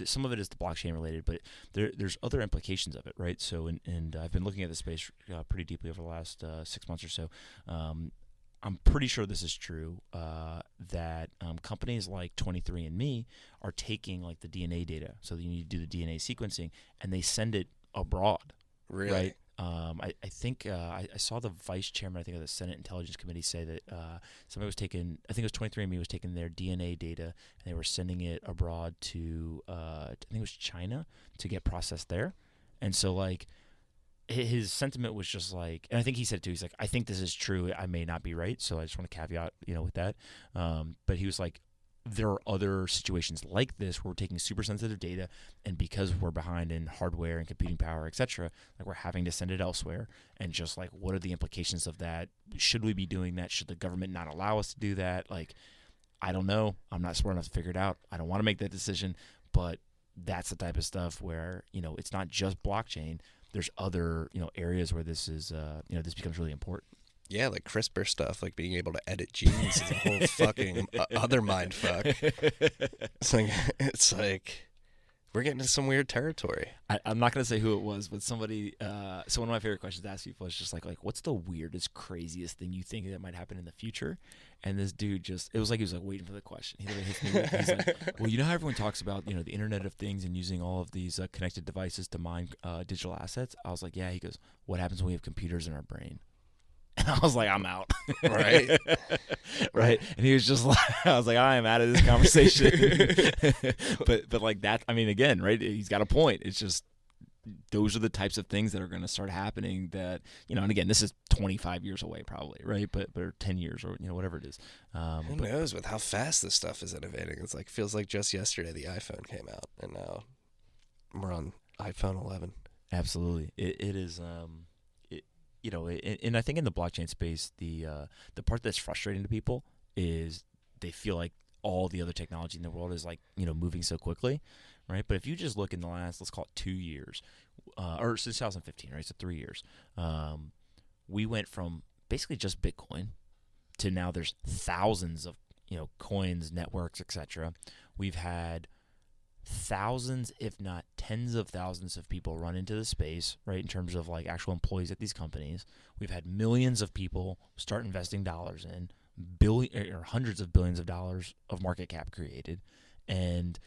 some of it is the blockchain related, but there's other implications of it, right? So, and I've been looking at this space pretty deeply over the last 6 months or so. I'm pretty sure this is true, that companies like 23andMe are taking like the DNA data, so that you need to do the DNA sequencing, and they send it abroad. Really? Right? I think I saw the vice chairman, I think, of the Senate Intelligence Committee say that somebody was taking, I think it was 23andMe was taking their DNA data and they were sending it abroad to, I think it was China, to get processed there. And so, like, his sentiment was just like, and I think he said too, he's like, I think this is true. I may not be right. So I just want to caveat, with that. But he was like, there are other situations like this where we're taking super sensitive data, and because we're behind in hardware and computing power, et cetera, like we're having to send it elsewhere. And just like, what are the implications of that? Should we be doing that? Should the government not allow us to do that? Like, I don't know. I'm not smart enough to figure it out. I don't want to make that decision, but that's the type of stuff where, it's not just blockchain. There's other, areas where this is, this becomes really important. Yeah, like CRISPR stuff, like being able to edit genes is a whole fucking other mind fuck. It's like we're getting into some weird territory. I'm not going to say who it was, but somebody, so one of my favorite questions to ask people is just like, what's the weirdest, craziest thing you think that might happen in the future? And this dude it was like he was like waiting for the question. He literally hits me with, he's like, well, how everyone talks about, the Internet of Things and using all of these connected devices to mine digital assets? I was like, yeah. He goes, what happens when we have computers in our brain? And I was like, I'm out. Right. Right. And he was just like, I was like, I am out of this conversation. but like that, I mean, again, right. He's got a point. It's just, those are the types of things that are going to start happening that, and again, this is 25 years away probably. Right. But or 10 years or, whatever it is. Who knows with how fast this stuff is innovating. It's like, feels like just yesterday the iPhone came out and now we're on iPhone 11. Absolutely. It is, and I think in the blockchain space, the part that's frustrating to people is they feel like all the other technology in the world is like, moving so quickly, right? But if you just look in the last, let's call it 2 years, or since 2015, right? So 3 years, we went from basically just Bitcoin to now there's thousands of, coins, networks, etc. We've had thousands, if not tens of thousands of people run into the space, right, in terms of like actual employees at these companies. We've had millions of people start investing dollars in, hundreds of billions of dollars of market cap created. And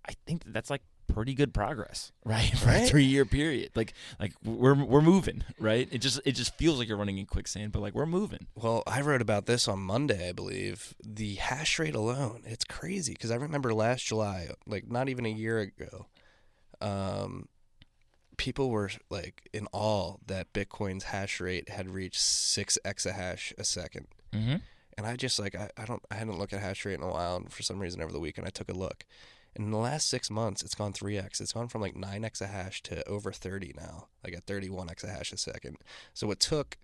I think that's like pretty good progress, right? For a 3-year period. Like we're moving, right? It just feels like you're running in quicksand, but like we're moving. Well, I wrote about this on Monday, I believe. The hash rate alone, it's crazy because I remember last July, like not even a year ago, people were like in awe that Bitcoin's hash rate had reached 6 exahash a second. Mm-hmm. And I just like I hadn't looked at hash rate in a while, and for some reason over the weekend I took a look. And in the last 6 months, it's gone 3x. It's gone from like 9 exahash to over 30 now, like at 31 exahash a second. So it took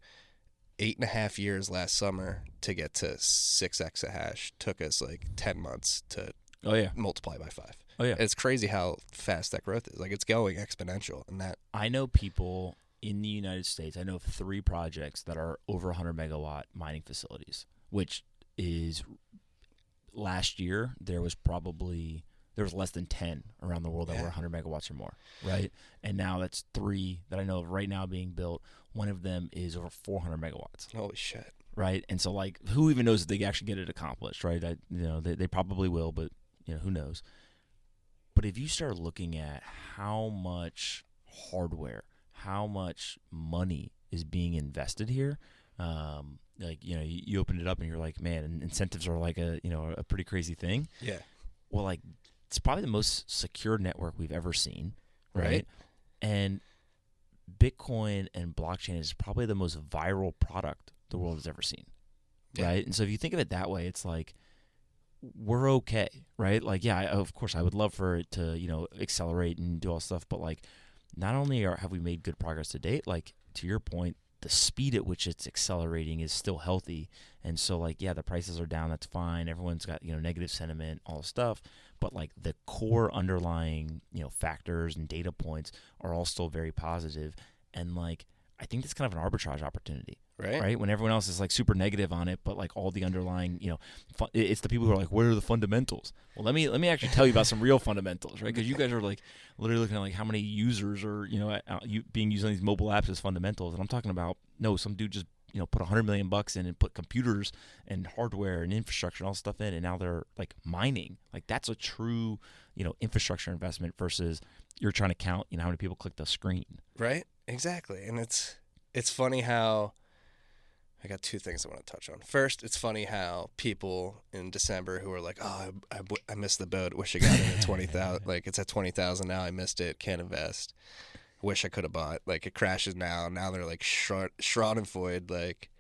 8.5 years last summer to get to 6 exahash. Took us like 10 months to multiply by 5. Oh yeah, it's crazy how fast that growth is. Like it's going exponential. And that I know people in the United States. I know of 3 projects that are over 100 megawatt mining facilities, which is last year there was less than 10 around the world that were 100 megawatts or more, right? And now that's 3 that I know of right now being built. One of them is over 400 megawatts. Holy shit. Right? And so, like, who even knows if they actually get it accomplished, right? They probably will, but, who knows? But if you start looking at how much hardware, how much money is being invested here, you open it up and you're like, man, incentives are like a pretty crazy thing. Yeah. Well, like, it's probably the most secure network we've ever seen, right? And Bitcoin and blockchain is probably the most viral product the world has ever seen, right? And so if you think of it that way, it's like we're okay, right? Like, yeah, of course, I would love for it to, accelerate and do all this stuff, but like, not only have we made good progress to date, like to your point, the speed at which it's accelerating is still healthy. And so, like, yeah, the prices are down. That's fine. Everyone's got, negative sentiment, all the stuff. But, like, the core underlying, factors and data points are all still very positive. And, like, I think that's kind of an arbitrage opportunity, right? When everyone else is like super negative on it, but like all the underlying, it's the people who are like, what are the fundamentals? Well, let me actually tell you about some real fundamentals, right? Because you guys are like literally looking at like how many users are being used on these mobile apps as fundamentals, and I'm talking about some dude just put $100 million in and put computers and hardware and infrastructure and all this stuff in, and now they're like mining. Like that's a true infrastructure investment versus you're trying to count how many people click the screen. Right. Exactly. And it's funny how. I got two things I want to touch on. First, it's funny how people in December who are like, "Oh, I missed the boat. Wish I got in at 20,000. Like it's at 20,000 now. I missed it. Can't invest. Wish I could have bought. Like it crashes now. Now they're like Schadenfreude. Like,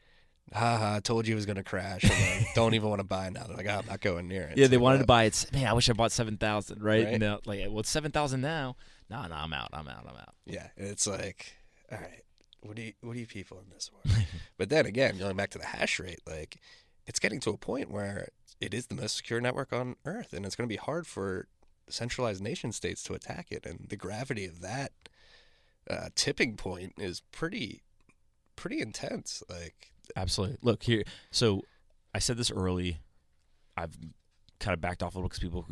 haha, told you it was gonna crash. And like, don't even want to buy now. They're like, I'm not going near it. Yeah, they wanted to buy it. Man, I wish I bought 7,000. Right? And they're like, well, it's 7,000 now. No, I'm out. Yeah, it's like, all right. What do you people in this world? But then again, going back to the hash rate, like it's getting to a point where it is the most secure network on Earth, and it's going to be hard for centralized nation states to attack it. And the gravity of that tipping point is pretty intense. Like absolutely. Look here. So I said this early. I've kind of backed off a little because people,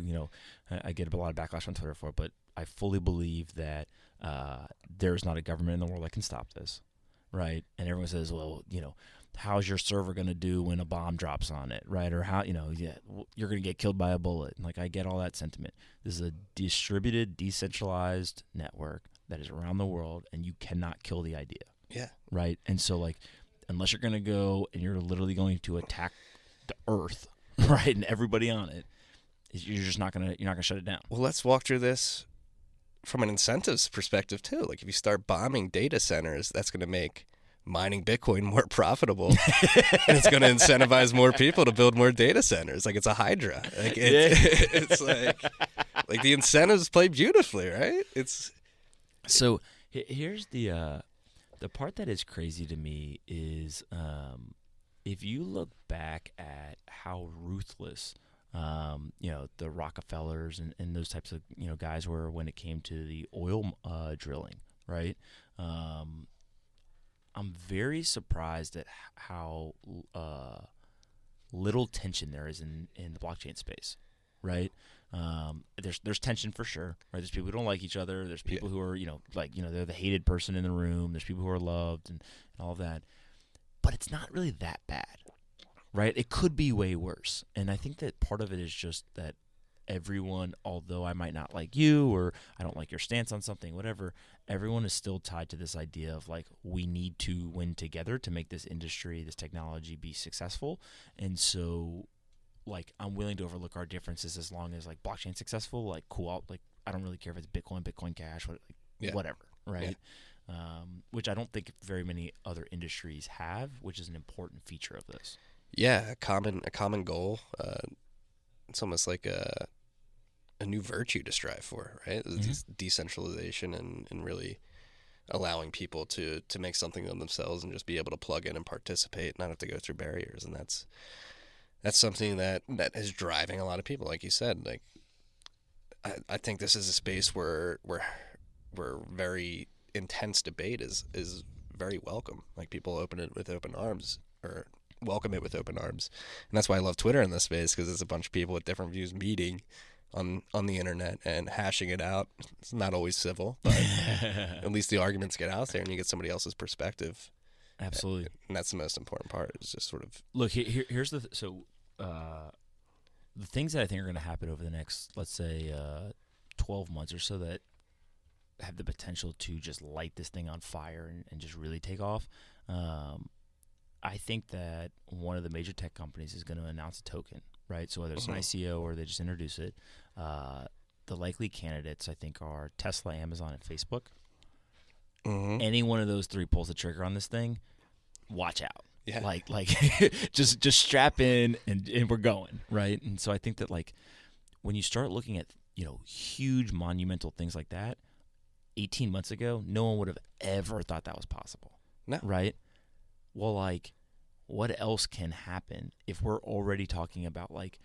I get a lot of backlash on Twitter for it, but I fully believe that there's not a government in the world that can stop this, right? And everyone says, well, how's your server going to do when a bomb drops on it, right? Or how, you're going to get killed by a bullet. And like, I get all that sentiment. This is a distributed, decentralized network that is around the world, and you cannot kill the idea. Yeah. Right? And so, like, unless you're going to go and you're literally going to attack the Earth, right, and everybody on it, you're just not going to shut it down. Well, let's walk through this from an incentives perspective too. Like if you start bombing data centers, that's going to make mining Bitcoin more profitable, and it's going to incentivize more people to build more data centers. Like it's a hydra. Like it's like the incentives play beautifully, right? So here's the part that is crazy to me is if you look back at how ruthless the Rockefellers and those types of guys were when it came to the oil drilling, right? I'm very surprised at how little tension there is in the blockchain space, right? There's tension for sure, right? There's people who don't like each other. There's people who are they're the hated person in the room. There's people who are loved and all of that, but it's not really that bad. Right? It could be way worse. And I think that part of it is just that everyone, although I might not like you or I don't like your stance on something, whatever, everyone is still tied to this idea of like we need to win together to make this industry, this technology be successful. And so like I'm willing to overlook our differences as long as like blockchain's successful, like cool, like I don't really care if it's Bitcoin Cash, whatever, right? Yeah. Which I don't think very many other industries have, which is an important feature of this. Yeah, a common goal. It's almost like a new virtue to strive for, right? Mm-hmm. Decentralization and really allowing people to make something of themselves and just be able to plug in and participate, not have to go through barriers. And that's something that is driving a lot of people, like you said. Like I think this is a space where very intense debate is very welcome. Like people open it with open arms or welcome it with open arms. And that's why I love Twitter in this space, because it's a bunch of people with different views meeting on the internet and hashing it out. It's not always civil, but at least the arguments get out there and you get somebody else's perspective. Absolutely. And that's the most important part, is just sort of... Look, here's the things that I think are going to happen over the next, let's say, 12 months or so that have the potential to just light this thing on fire and just really take off. I think that one of the major tech companies is going to announce a token, right? So whether it's an ICO or they just introduce it, the likely candidates, I think, are Tesla, Amazon, and Facebook. Mm-hmm. Any one of those three pulls the trigger on this thing, watch out. Yeah. Like just strap in and we're going, right? And so I think that like when you start looking at, huge monumental things like that, 18 months ago, no one would have ever thought that was possible. No. Right? Well, like, what else can happen if we're already talking about, like,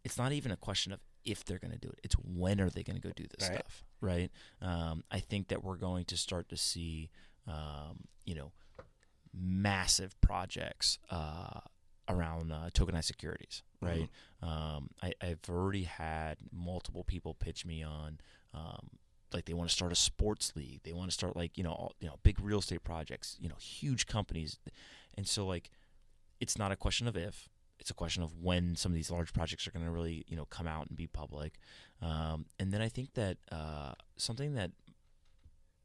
it's not even a question of if they're going to do it. It's when are they going to go do this stuff, right? I think that we're going to start to see, massive projects around tokenized securities, right? I've already had multiple people pitch me on, like they want to start a sports league, they want to start like big real estate projects, huge companies, and so like it's not a question of if, it's a question of when some of these large projects are going to really come out and be public, and then I think that something that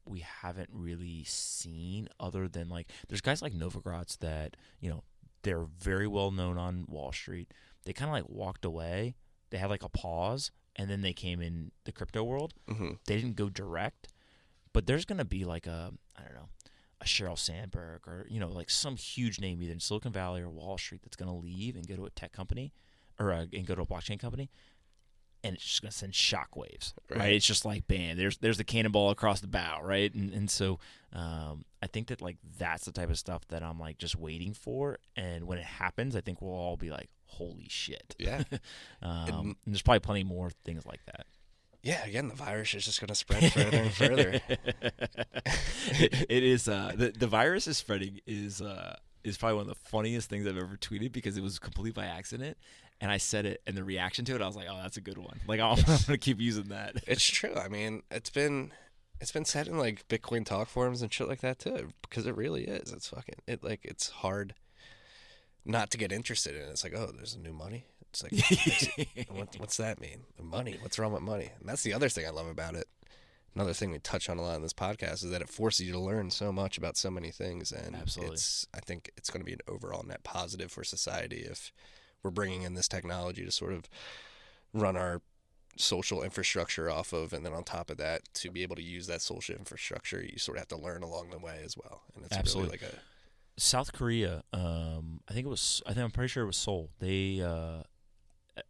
we haven't really seen other than like there's guys like Novogratz that they're very well known on Wall Street. They kind of like walked away. They had like a pause, and then they came in the crypto world. They didn't go direct, but there's going to be like a Sheryl Sandberg or like some huge name either in Silicon Valley or Wall Street that's going to leave and go to a tech company or and go to a blockchain company. And it's just going to send shockwaves, right? It's just like, bam, there's the cannonball across the bow, right? And so I think that like that's the type of stuff that I'm like just waiting for. And when it happens, I think we'll all be like, holy shit. Yeah. And there's probably plenty more things like that. Yeah, again, the virus is just going to spread further and further. It is. The virus is spreading is probably one of the funniest things I've ever tweeted because it was completely by accident. And I said it, and the reaction to it, I was like, "Oh, that's a good one." Like, I'm gonna keep using that. It's true. I mean, it's been said in like Bitcoin talk forums and shit like that too, because it really is. It's fucking it's hard not to get interested in it. It's like, oh, there's a new money. It's like, what's that mean? The money. What's wrong with money? And that's the other thing I love about it. Another thing we touch on a lot in this podcast is that it forces you to learn so much about so many things, and absolutely, I think it's going to be an overall net positive for society if we're bringing in this technology to sort of run our social infrastructure off of, and then on top of that, to be able to use that social infrastructure, you sort of have to learn along the way as well. And it's absolutely really like South Korea. I'm pretty sure it was Seoul. They, I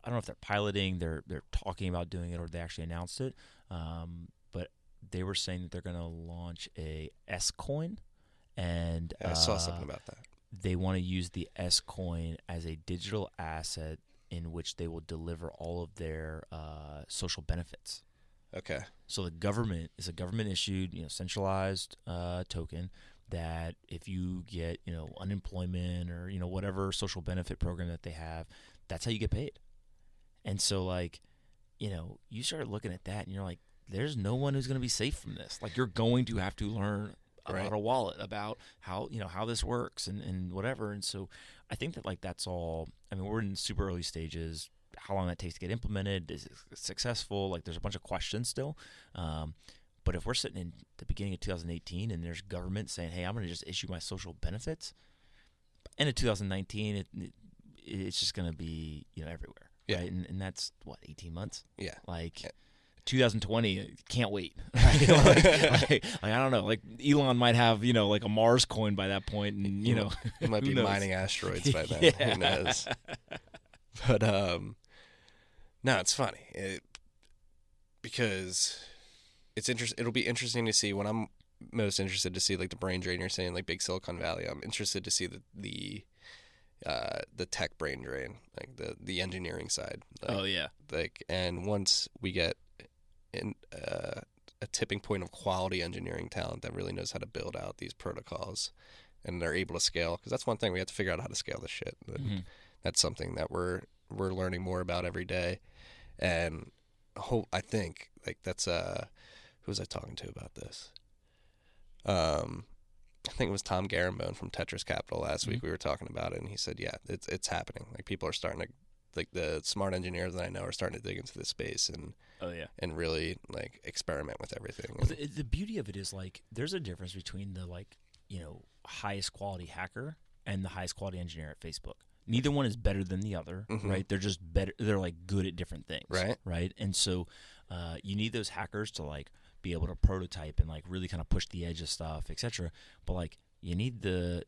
don't know if they're piloting, they're talking about doing it, or they actually announced it. But they were saying that they're going to launch a S coin, and I saw something about that. They want to use the S coin as a digital asset in which they will deliver all of their social benefits. Okay. So the government is a government issued, centralized token that if you get, unemployment or, whatever social benefit program that they have, that's how you get paid. And so like, you start looking at that and you're like, there's no one who's going to be safe from this. Like you're going to have to learn about a wallet, about how how this works and whatever. And so I think that like that's all. I mean, we're in super early stages. How long that takes to get implemented, is it successful? Like there's a bunch of questions still. But if we're sitting in the beginning of 2018 and there's government saying, hey, I'm going to just issue my social benefits, end of 2019, it's just going to be everywhere, right? And that's what, 18 months? Yeah. Like 2020, can't wait. Right? like I don't know. Like Elon might have like a Mars coin by that point, and he might be mining asteroids by then. Yeah. Who knows? But no, it's funny because it's It'll be interesting to see. When I'm most interested to see like the brain drain you're saying, like big Silicon Valley. I'm interested to see the tech brain drain, like the engineering side. Like, oh yeah. Like, and once we get in a tipping point of quality engineering talent that really knows how to build out these protocols, and they're able to scale, because that's one thing we have to figure out how to scale this shit. That's something that we're learning more about every day, and I think like that's who was I talking to about this? I think it was Tom Garambone from Tetris Capital last week. We were talking about it, and he said, yeah, it's happening. Like people are starting to, like the smart engineers that I know are starting to dig into this space and and really like experiment with everything. Well, the beauty of it is like there's a difference between the like highest quality hacker and the highest quality engineer at Facebook. Neither one is better than the other, right? They're just better. They're like good at different things, right? And so you need those hackers to like be able to prototype and like really kind of push the edge of stuff, etc. But like you need the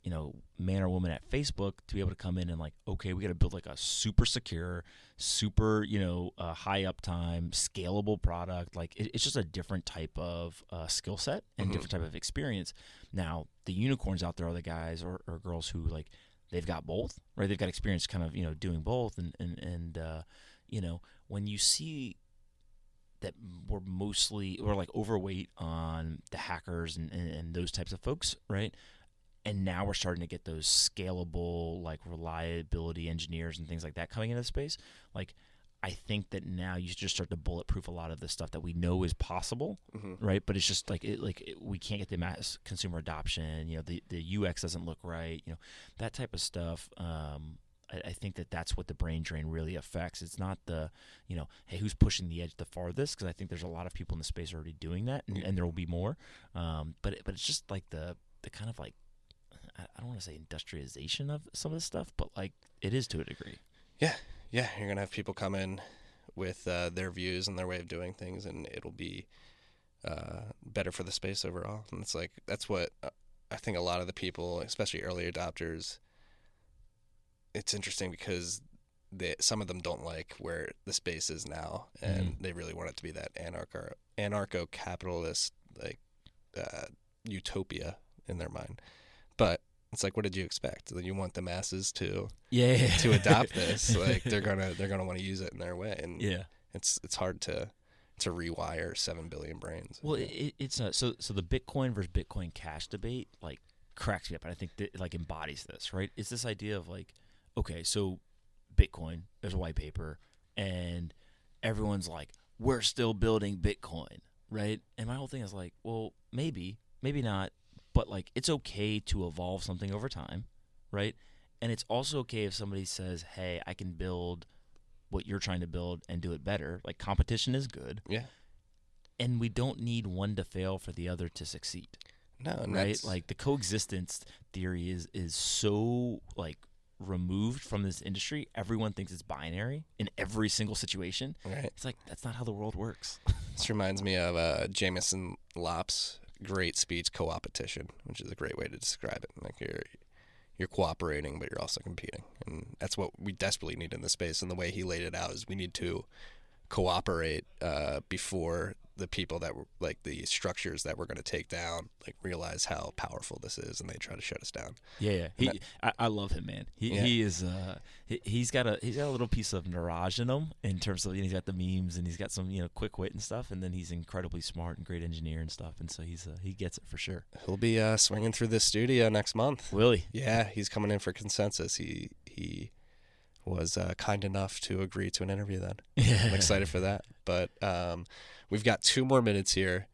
man or woman at Facebook to be able to come in and like, okay, we got to build like a super secure, super high uptime, scalable product. Like it's just a different type of skill set and different type of experience. Now the unicorns out there are the guys or girls who like they've got both, right? They've got experience kind of doing both, and when you see that we're like overweight on the hackers and those types of folks, right? And now we're starting to get those scalable, like reliability engineers and things like that coming into the space. Like, I think that now you just start to bulletproof a lot of the stuff that we know is possible, right? But it's just like we can't get the mass consumer adoption. You know, the UX doesn't look right. You know, that type of stuff. I think that's what the brain drain really affects. It's not the, you know, hey, who's pushing the edge the farthest? Because I think there's a lot of people in the space already doing that, and there will be more. But it's just like the kind of like, I don't want to say industrialization of some of this stuff, but like it is to a degree. Yeah, you're gonna have people come in with their views and their way of doing things, and it'll be better for the space overall. And it's like that's what I think a lot of the people, especially early adopters, it's interesting because some of them don't like where the space is now, and they really want it to be that anarcho-capitalist like utopia in their mind. But it's like, what did you expect? You want the masses to adopt this? Like they're gonna want to use it in their way, and it's hard to rewire 7 billion brains. Well, it's so the Bitcoin versus Bitcoin Cash debate like cracks me up, and I think that like embodies this, right? It's this idea of like, okay, so Bitcoin, there's a white paper, and everyone's like, we're still building Bitcoin, right? And my whole thing is like, well, maybe not. But, like, it's okay to evolve something over time, right? And it's also okay if somebody says, hey, I can build what you're trying to build and do it better. Like, competition is good. Yeah. And we don't need one to fail for the other to succeed. No. Right? Like, the coexistence theory is so, like, removed from this industry. Everyone thinks it's binary in every single situation. Right. It's like, that's not how the world works. This reminds me of Jameson Lopp's great speech, co-opetition, which is a great way to describe it. Like you're cooperating, but you're also competing, and that's what we desperately need in the space. And the way he laid it out is we need to cooperate before the people that were like the structures that we're going to take down like realize how powerful this is, and they try to shut us down. I love him, man. He is he's got a little piece of Niraj in him in terms of, you know, he's got the memes and he's got some, you know, quick wit and stuff, and then he's incredibly smart and great engineer and stuff, and so he gets it for sure. He'll be swinging through this studio next month. Will he? Yeah, he's coming in for Consensus. He was kind enough to agree to an interview then. I'm excited for that. But we've got 2 more minutes here.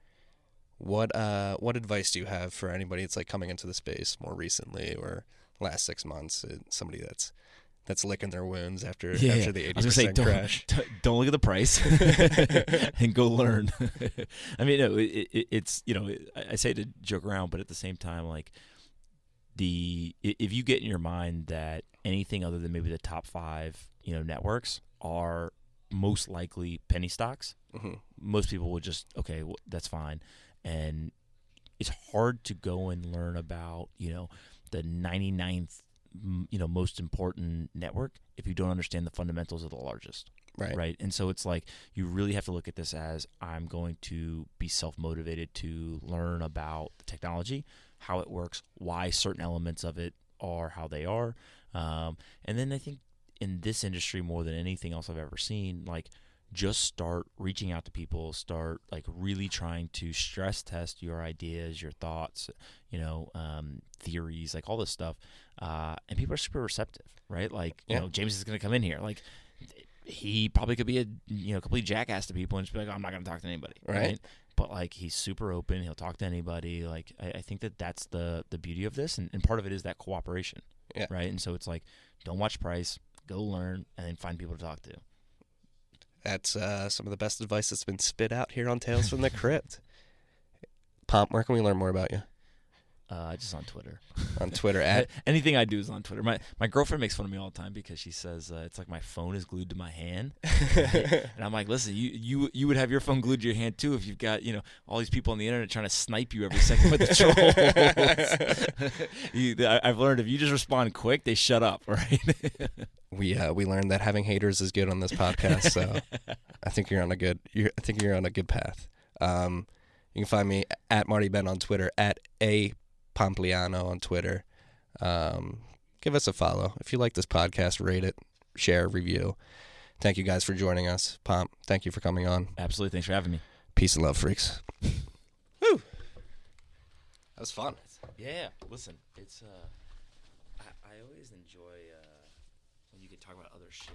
What advice do you have for anybody that's like coming into the space more recently or last 6 months? Somebody that's licking their wounds after the 80% crash. Don't look at the price and go learn. I mean, no, it's, you know, I say to joke around, but at the same time, like, if you get in your mind that anything other than maybe the top 5, you know, networks are most likely penny stocks, most people would just, okay, well, that's fine. And it's hard to go and learn about, you know, the 99th, you know, most important network if you don't understand the fundamentals of the largest. Right. And so it's like you really have to look at this as I'm going to be self-motivated to learn about the technology, how it works, why certain elements of it are how they are. And then I think in this industry more than anything else I've ever seen, like just start reaching out to people, start like really trying to stress test your ideas, your thoughts, you know, theories, like all this stuff. And people are super receptive, right? Like, you know, James is going to come in here. Like, he probably could be a complete jackass to people and just be like, oh, I'm not going to talk to anybody. Right. But like, he's super open. He'll talk to anybody. Like, I think that's the beauty of this. And part of it is that cooperation. Yeah. Right. And so it's like, don't watch price, go learn, and then find people to talk to. That's some of the best advice that's been spit out here on Tales from the Crypt. Pomp, where can we learn more about you? Just on Twitter. On Twitter at anything I do is on Twitter. My girlfriend makes fun of me all the time because she says it's like my phone is glued to my hand, and I'm like, listen, you would have your phone glued to your hand too if you've got, you know, all these people on the internet trying to snipe you every second with the trolls. I've learned if you just respond quick, they shut up. Right? We learned that having haters is good on this podcast, so I think you're on a good path. You can find me at Marty Ben on Twitter, at Pompliano on Twitter. Give us a follow. If you like this podcast, rate it, share, review. Thank you guys for joining us. Pomp, thank you for coming on. Absolutely. Thanks for having me. Peace and love, freaks. Woo! That was fun. Yeah. Listen, it's I always enjoy when you can talk about other shit.